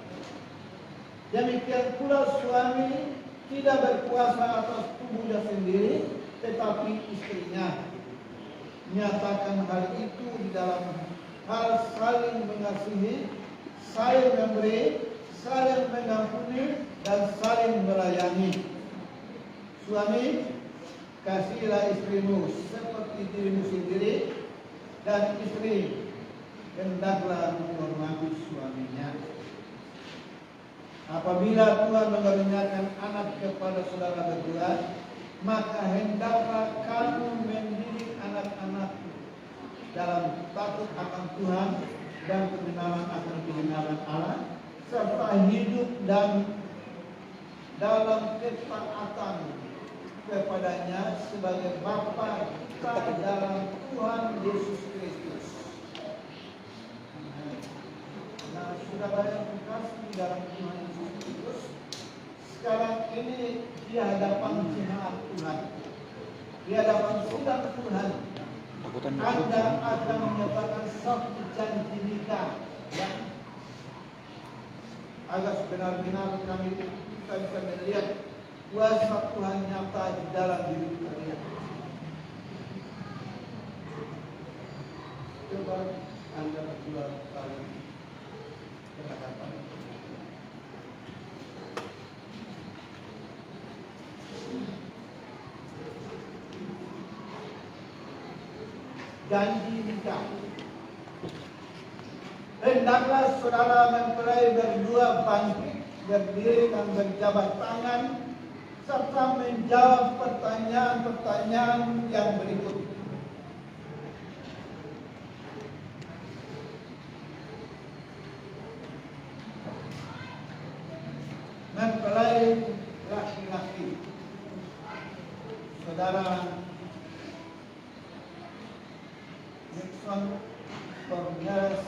Demikian pula suami tidak berkuasa atas tubuhnya sendiri, tetapi istrinya. Nyatakan hal itu di dalam hal saling mengasihi, saling memberi, saling mengampuni, dan saling melayani. Suami, kasihilah istrimu seperti dirimu sendiri, dan istri hendaklah menghormati suaminya. Apabila Tuhan mengaruniakan anak kepada saudara berdua, maka hendaklah kamu mendidik anak-anak dalam takut akan Tuhan dan pengenalan akan kebenaran Allah, serta hidup dan dalam ketaatan kepadanya sebagai Bapa kita dalam Tuhan Yesus Kristus. Nah, saudara yang terkasih dalam Tuhan Yesus Kristus, sekarang ini di hadapan jemaat Tuhan, di hadapan sidang Tuhan, Anda akan menyatakan satu janji nikah yang agar benar-benar kita bisa melihat kuasa Tuhan nyata di dalam diri kalian. Coba Anda berdua kali kata-kata. Janji nikah. Hendaklah saudara mempelai berdua bangkit, berdiri dan berjabat tangan, serta menjawab pertanyaan-pertanyaan yang berikut. Mempelai laki-laki, saudara Nixon Cornelius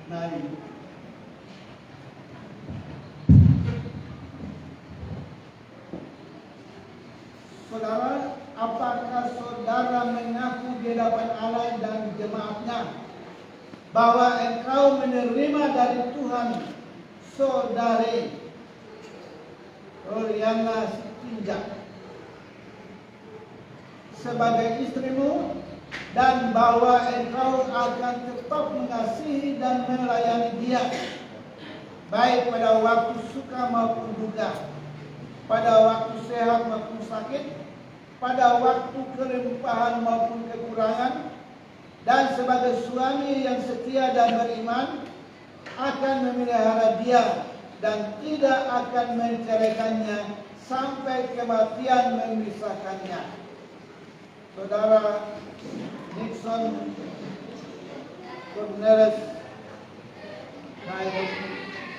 Nari. Saudara, apakah saudara mengaku di hadapan Allah dan jemaatnya bahwa engkau menerima dari Tuhan saudari Roliana Sitinjak sebagai istrimu, dan bahwa engkau akan tetap mengasihi dan melayani dia baik pada waktu suka maupun duka, pada waktu sehat maupun sakit, pada waktu kelimpahan maupun kekurangan, dan sebagai suami yang setia dan beriman akan memelihara dia dan tidak akan menceraikannya sampai kematian memisahkannya. Saudara Nixon Cornelis Naik,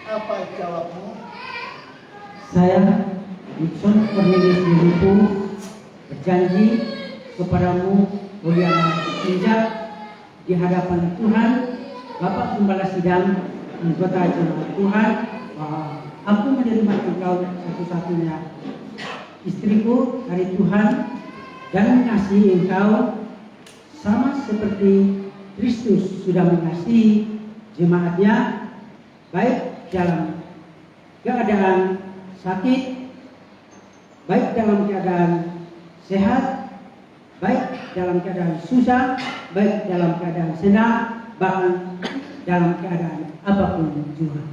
apa jawabmu? Saya, Nixon Cornelis Nilupu, berjanji kepadamu, Roliana Sitinjak, di hadapan Tuhan, Bapak Gembala Sidang, anggota jemaat Tuhan, bahwa aku menerima engkau satu-satunya istriku dari Tuhan dan mengasihi engkau sama seperti Kristus sudah mengasihi jemaatnya, baik dalam keadaan sakit, baik dalam keadaan sehat, baik dalam keadaan susah, baik dalam keadaan senang, bahkan dalam keadaan apapun juga.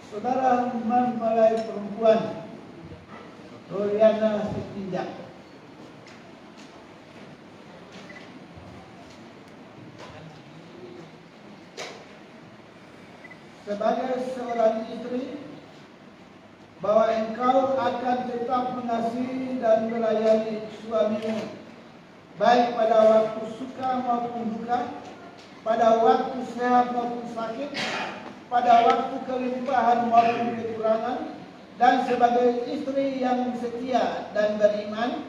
Saudara mempelai perempuan Roliana Sitinjak sebagai seorang istri, bahwa engkau akan tetap mengasihi dan melayani suamimu baik pada waktu suka maupun duka, pada waktu sehat maupun sakit, pada waktu kelimpahan maupun kekurangan, dan sebagai istri yang setia dan beriman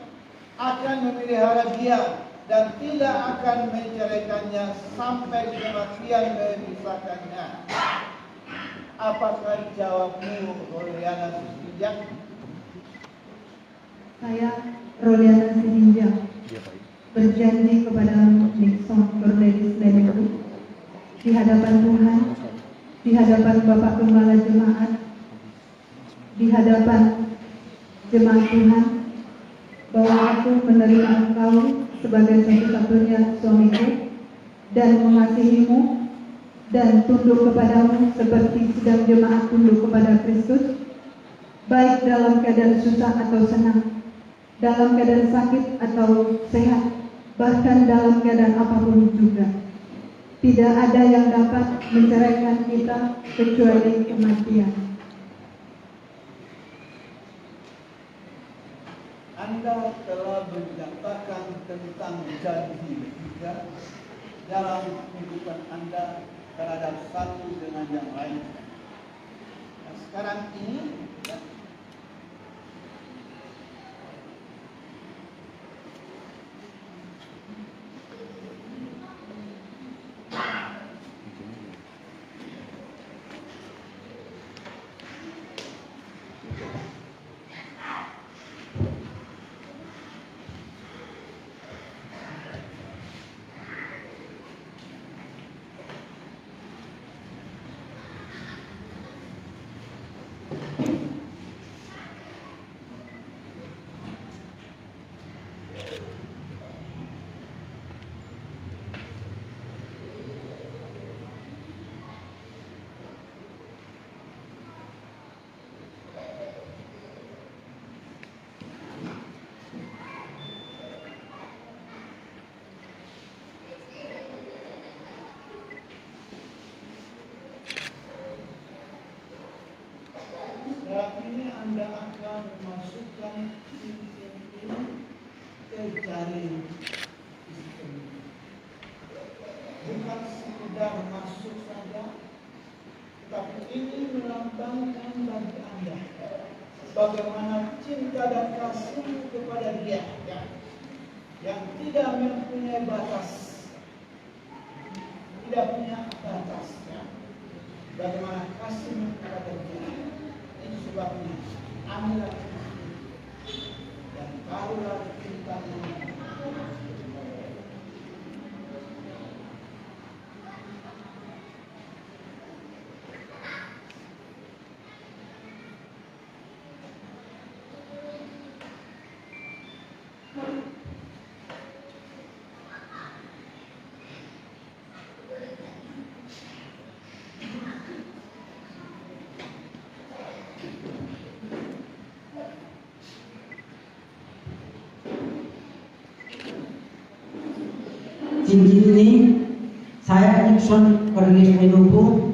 akan memelihara dia dan tidak akan menceraikannya sampai kematian memisahkannya. Apakah jawabmu, Roliana Sitinjak? Saya, Roliana Sitinjak, berjanji kepada Nixon Cornelis Nilupu di hadapan Tuhan, di hadapan Bapak Gembala Jemaat, di hadapan jemaat Tuhan, bahwa aku menerima engkau sebagai satu-satunya suamiku dan mengasihimu dan tunduk kepadamu seperti sidang jemaat tunduk kepada Kristus, baik dalam keadaan susah atau senang, dalam keadaan sakit atau sehat, bahkan dalam keadaan apapun juga. Tidak ada yang dapat menceraikan kita kecuali kematian. Anda telah menyatakan tentang janji juga dalam kehidupan Anda terhadap satu dengan yang lain. Nah, sekarang ini saat ini Anda akan memasukkan cincin ini ke jari istri. Bukan sekedar masuk saja, tapi ini melambangkan bagi Anda bagaimana cinta dan kasih kepada Dia yang tidak mempunyai batas, tidak punya batas. Bagaimana kasih kepada Dia. Ini sebabnya ambillah dan taruhlah cincin ini saya Nixon Cornelis Menupu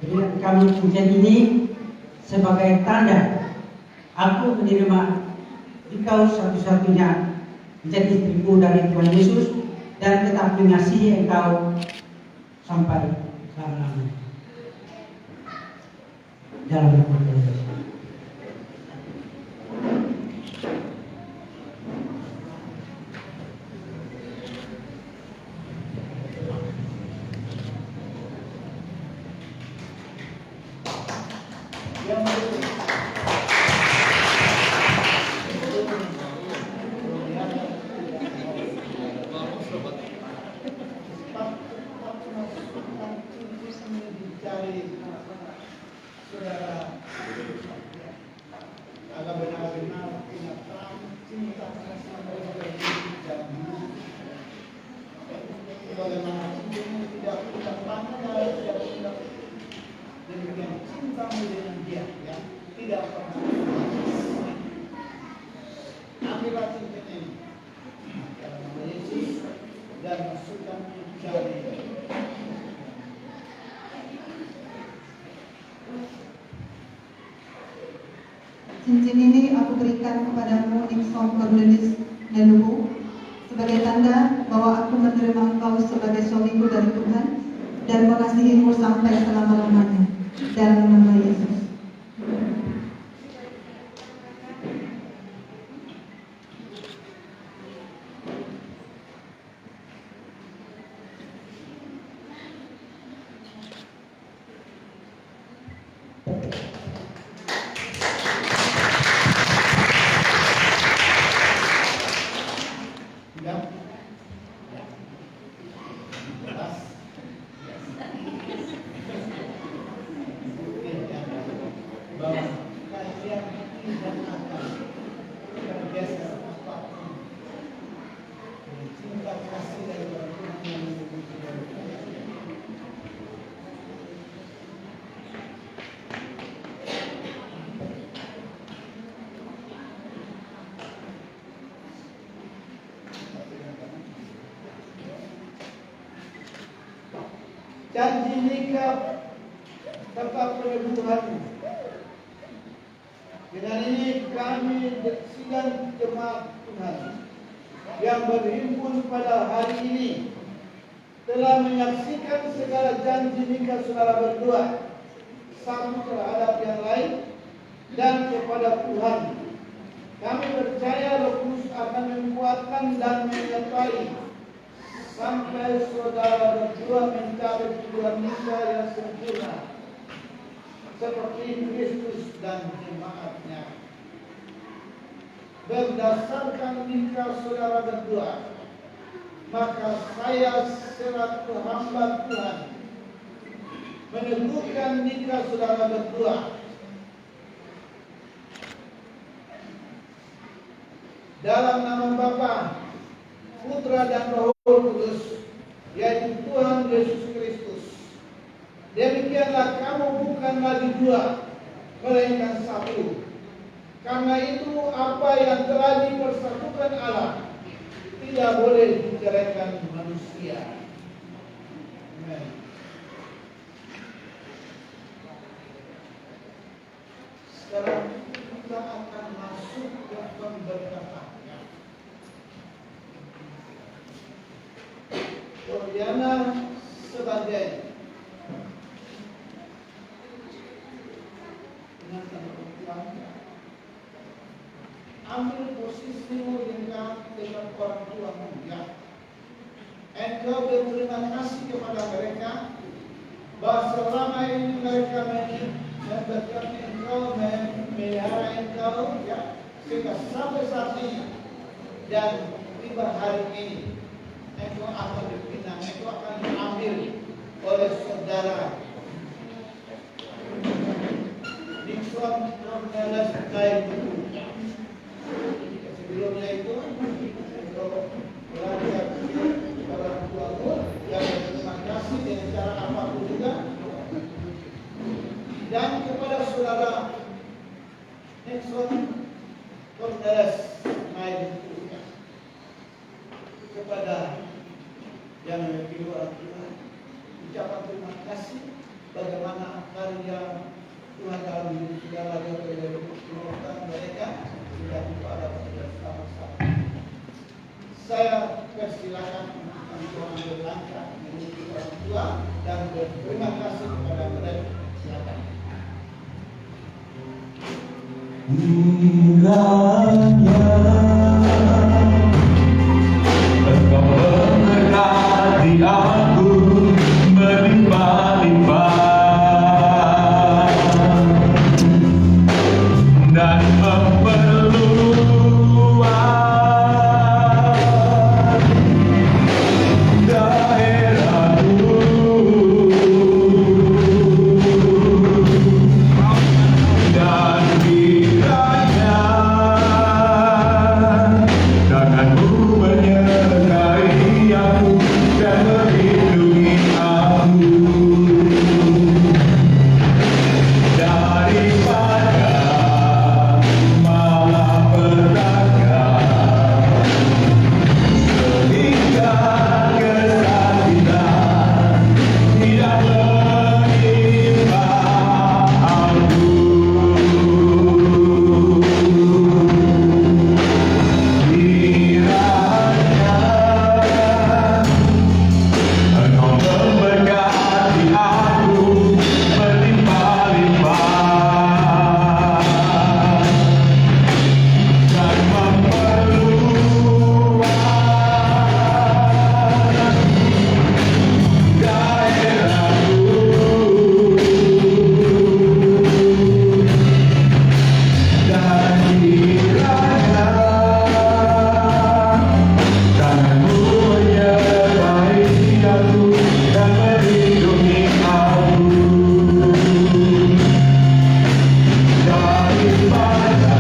berikan kami cincin ini sebagai tanda aku menerima engkau satu-satunya menjadi istriku dari Tuhan Yesus dan tetap mengasihi engkau sampai selama-lamanya. Dalam nama Yesus. Yang berikut. Saudara, agak benar-benar punya cinta kasih mereka dan bagaimana cintanya tidak punya pandang, tidak punya demikian cintamu dengan dia, ya, tidak pernah. Ambillah cincin ini dalam nama Yesus dan masukkan jari. Cincin ini aku berikan kepadamu Nixon Cornelis Menupu sebagai tanda bahwa aku menerima engkau sebagai suamiku dari Tuhan dan mengasihimu sampai selama-lamanya. Dalam nama Yesus. Tidak? Jelas? Bahwa kalian tidak akan tergeser apapun. Cinta kasih dari Tuhan yang janji nikah tetap oleh Tuhan. Dengan ini kami sidang jemaat Tuhan yang berhimpun pada hari ini telah menyaksikan segala janji nikah saudara berdua satu terhadap yang lain dan kepada Tuhan. Kami percaya Roh Kudus akan menguatkan dan menyertai sampai saudara berdua mencapai tujuan nikah yang sempurna seperti Kristus dan jemaatnya. Berdasarkan nikah saudara berdua, maka saya selaku hamba Tuhan meneguhkan nikah saudara berdua dalam nama Bapa, Putra dan Roh Kudus, yaitu Tuhan Yesus Kristus. Demikianlah kamu bukan lagi dua, melainkan satu. Karena itu apa yang telah dipersatukan Allah tidak boleh diceraikan manusia. Amen. Sekarang kita akan masuk ke pemberkataannya. Oriana sebagai ambil posisimu dengan orang tuamu, ya. Engkau berterima kasih kepada mereka bahwa selama ini mereka memberkati engkau, memelihara engkau, ya, sehingga sampai saat ini dan tiba hari ini engkau akan dipinang, engkau akan diambil oleh saudara Nixon Cornelis Menupu. Sebelumnya itu engkau belajar orang tuamu yang berterima kasih dengan cara apapun juga, dan kepada saudara Nixon Cornelis Menupu, kepada kedua Tuhan. Ucapan terima kasih bagaimana karya Tuhan dalam hidup segala kehidupan mereka tidak pada bersama-sama. Saya persilakan Tuhan berlangkah menuju orang tua dan berterima kasih kepada mereka. Silakan. Engkau memberkati aku berlimpah-limpah dan memperluas daerahku dan kiranya tanganmu menyertai aku dan melindungi aku daripada malapetaka sehingga kesakitan tidak menimpa aku. Engkau memberkati aku berlimpah-limpah dan memperluas daerahku dan kiranya tanganmu menyertai aku dan melindungi aku daripada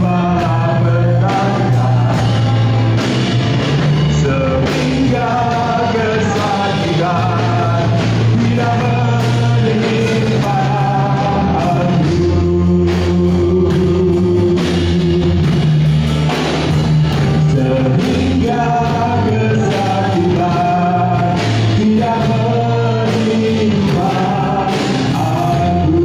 malapetaka sehingga kesakitan tidak menimpa aku. Sehingga kesakitan tidak menimpa aku.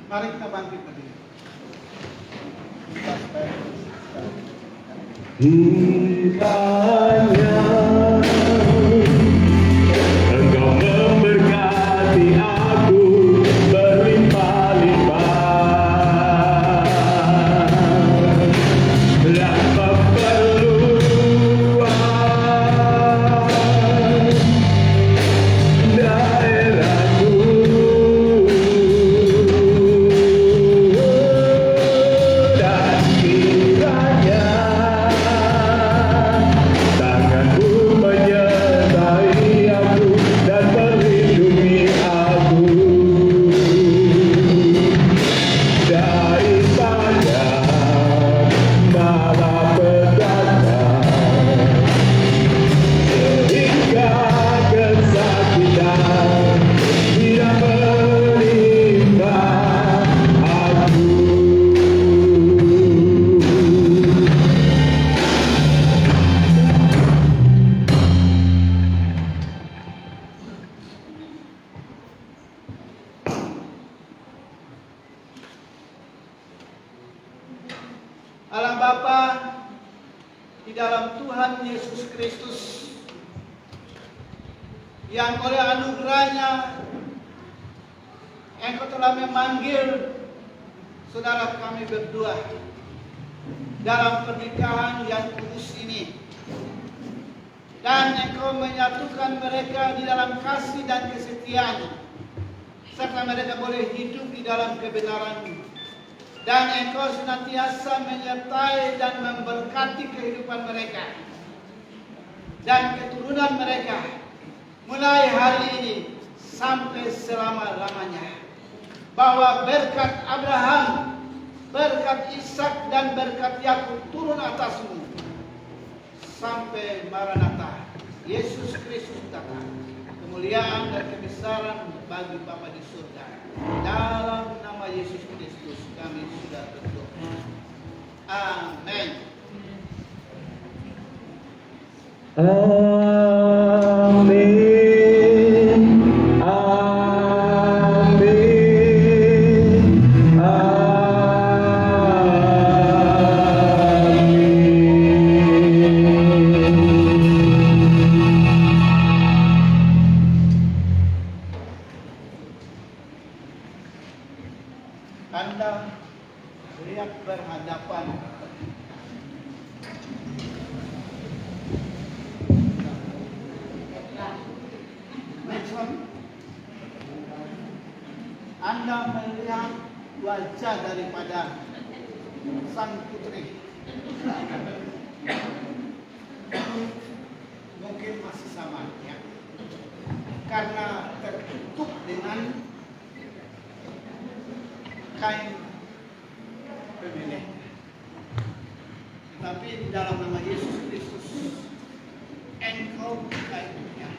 Mari kita bangkit berdiri. Kiranya Engkau memberkati aku berlimpah-limpah dan memperluas daerahku dan kiranya tanganmu menyertai aku dan melindungi aku daripada malapetaka sehingga kesakitan tidak menimpa aku. Allah Bapa, di dalam Tuhan Yesus Kristus yang oleh anugerahnya Engkau telah memanggil saudara kami berdua dalam pernikahan yang kudus ini. Dan Engkau menyatukan mereka di dalam kasih dan kesetiaan, serta mereka boleh hidup di dalam kebenaran. Dan Engkau senantiasa menyertai dan memberkati kehidupan mereka dan keturunan mereka mulai hari ini sampai selama-lamanya. Bahwa berkat Abraham, berkat Ishak dan berkat Yakub turun atasmu sampai Maranatha, Yesus Kristus datang. Kemuliaan dan kebesaran bagi Bapa di surga. Dalam nama Yesus Kristus kami sudah berdoa. Amin. Amin. Amin. Anda lihat berhadapan. Next one. Anda melihat wajah daripada sang putri. Mungkin masih sama ya. Karena tertutup dengan kain pemilih. Tetapi di dalam nama Yesus Kristus, engkau kainnya.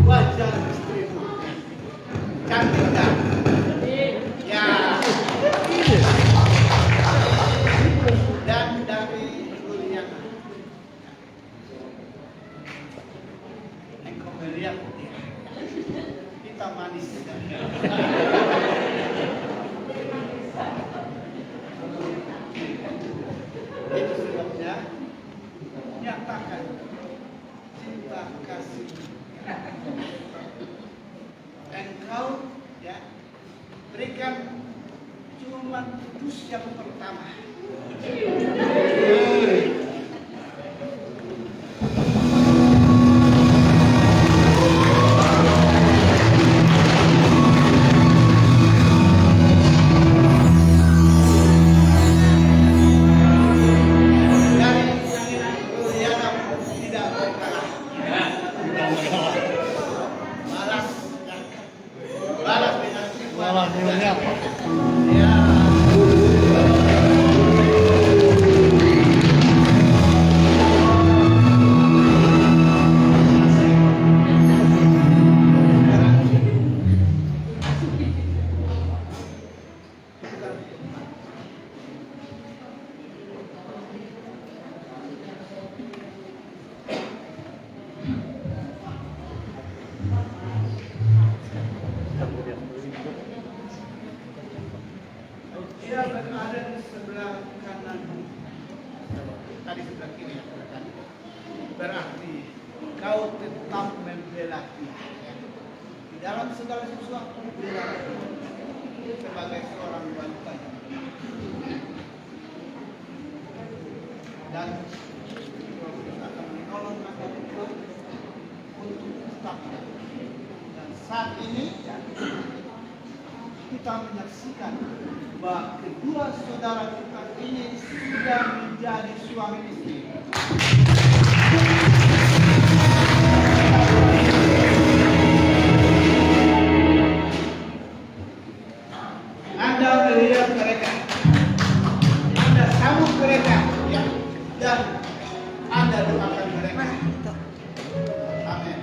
Wajah istrimu cantik tak? Ya. Dan dari Juliana, engkau melihat dia, kita manis. Itu sebabnya nyatakan cinta kasih. Engkau ya berikan cuma kudus yang pertama. Dia berada di sebelah kanan, tadi sebelah kiri ya, sebelah kanan. Berarti kau tetap membela dia di dalam segala sesuatu, bela sebagai seorang wanita yang benar. Dan Tuhan akan menolong anda untuk tetap. Dan saat ini kita menyaksikan bahwa kedua saudara kita ini sudah menjadi suami istri. Anda melihat mereka, Anda sambut mereka, ya, dan Anda doakan mereka. Amin.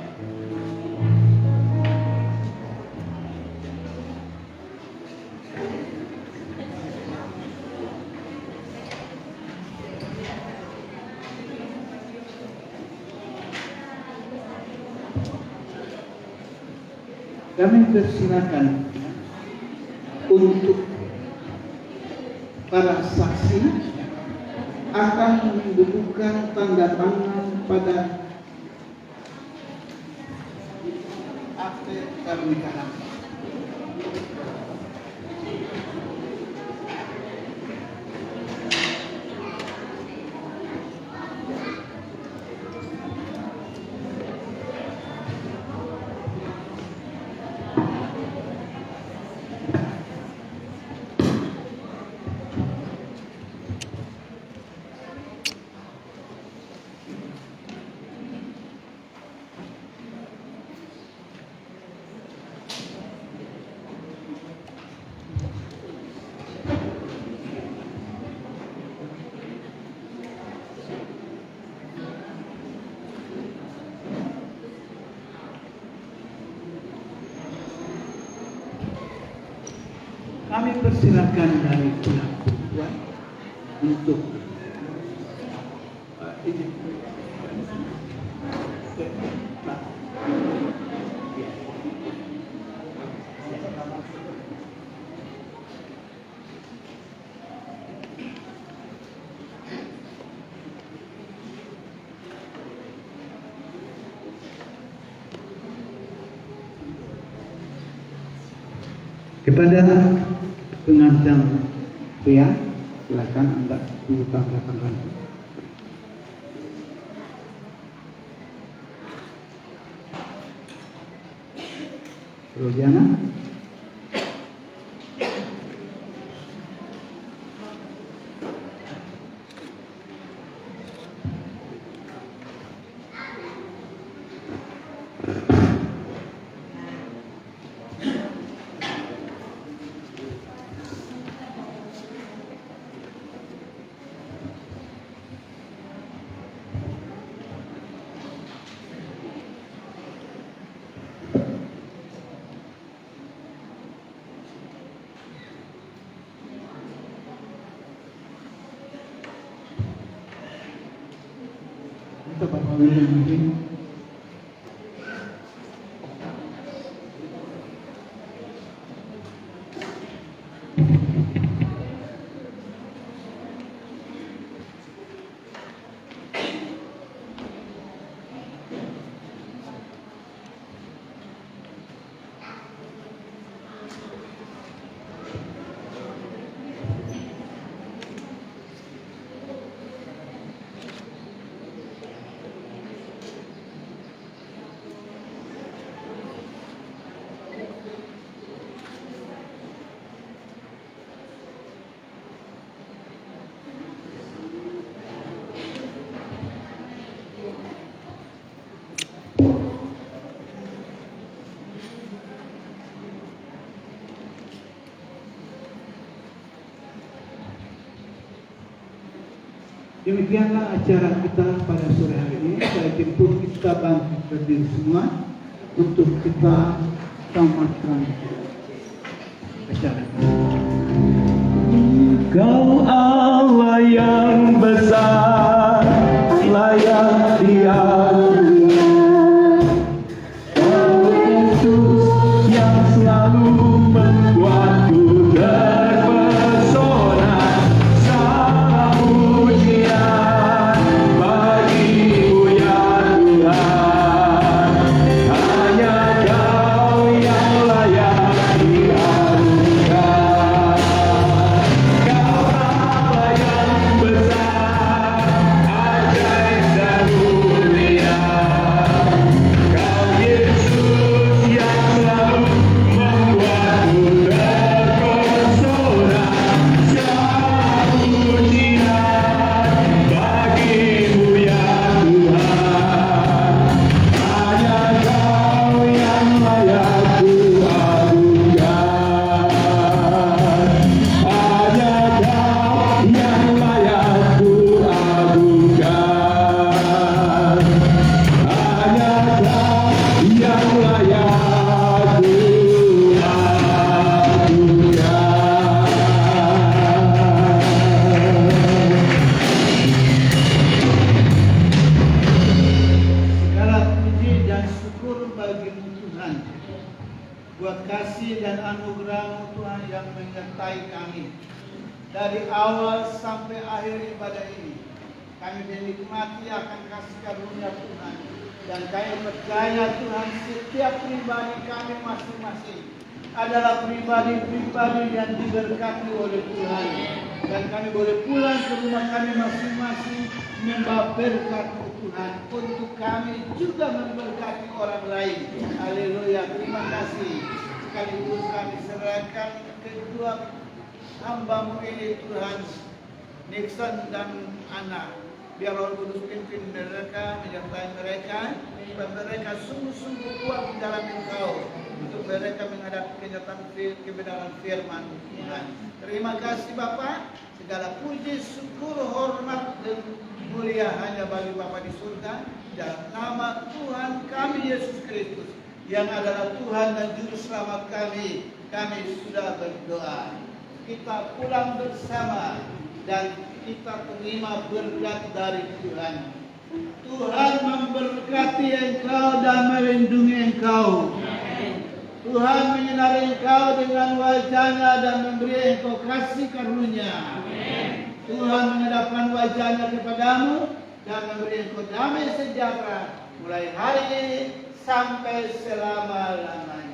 kami persilakan untuk para saksi akan membubuhkan tanda tangan pada akte pernikahan. Kami persilakan dari pihak perempuan untuk ini. Pak. Ya. Kepada pengantin pria, silakan Anda tunggu tanda tangan. Rojana. Kita Bapak William mungkin. Demikianlah acara kita pada sore hari ini. Saya jemput kita bantu berdiri semua untuk kita tamatkan acara. Kau Allah yang besar, layak diagungkan. Kau Yesus yang selalu membuatku terpesona. Salam pujian bagimu ya Tuhan. Hanya Kau yang layak diagungkan. Kau Allah yang besar, ajaib dan mulia. buat kasih dan anugerah Tuhan yang menyertai kami. Dari awal sampai akhir ibadah ini, kami dinikmati akan kasih karunia Tuhan. Dan kami percaya Tuhan setiap pribadi kami masing-masing adalah pribadi-pribadi yang diberkati oleh Tuhan. Dan kami boleh pulang ke rumah kami masing-masing membawa berkat Tuhan untuk kami juga memberkati orang lain. Haleluya, terima kasih. Sekaligus kami serahkan kedua hamba-Mu ini Tuhan, Nixon dan Ana. Biar Roh Kudus pimpin mereka, menyertai mereka, dan mereka sungguh-sungguh kuat di dalam Engkau untuk mereka menghadapi kenyataan kebenaran firman Tuhan. Terima kasih Bapa. Segala puji, syukur, hormat dan mulia hanya bagi Bapa di surga. Dalam nama Tuhan kami Yesus Kristus yang adalah Tuhan dan Juru Selamat kami sudah berdoa. Kita pulang bersama dan kita terima berkat dari Tuhan. Tuhan memberkati engkau dan melindungi engkau. Tuhan menyinari engkau dengan wajah-Nya dan memberi engkau kasih karunia. Tuhan menghadapkan wajah-Nya kepadamu dan memberi engkau damai sejahtera mulai hari ini sampai selama-lamanya.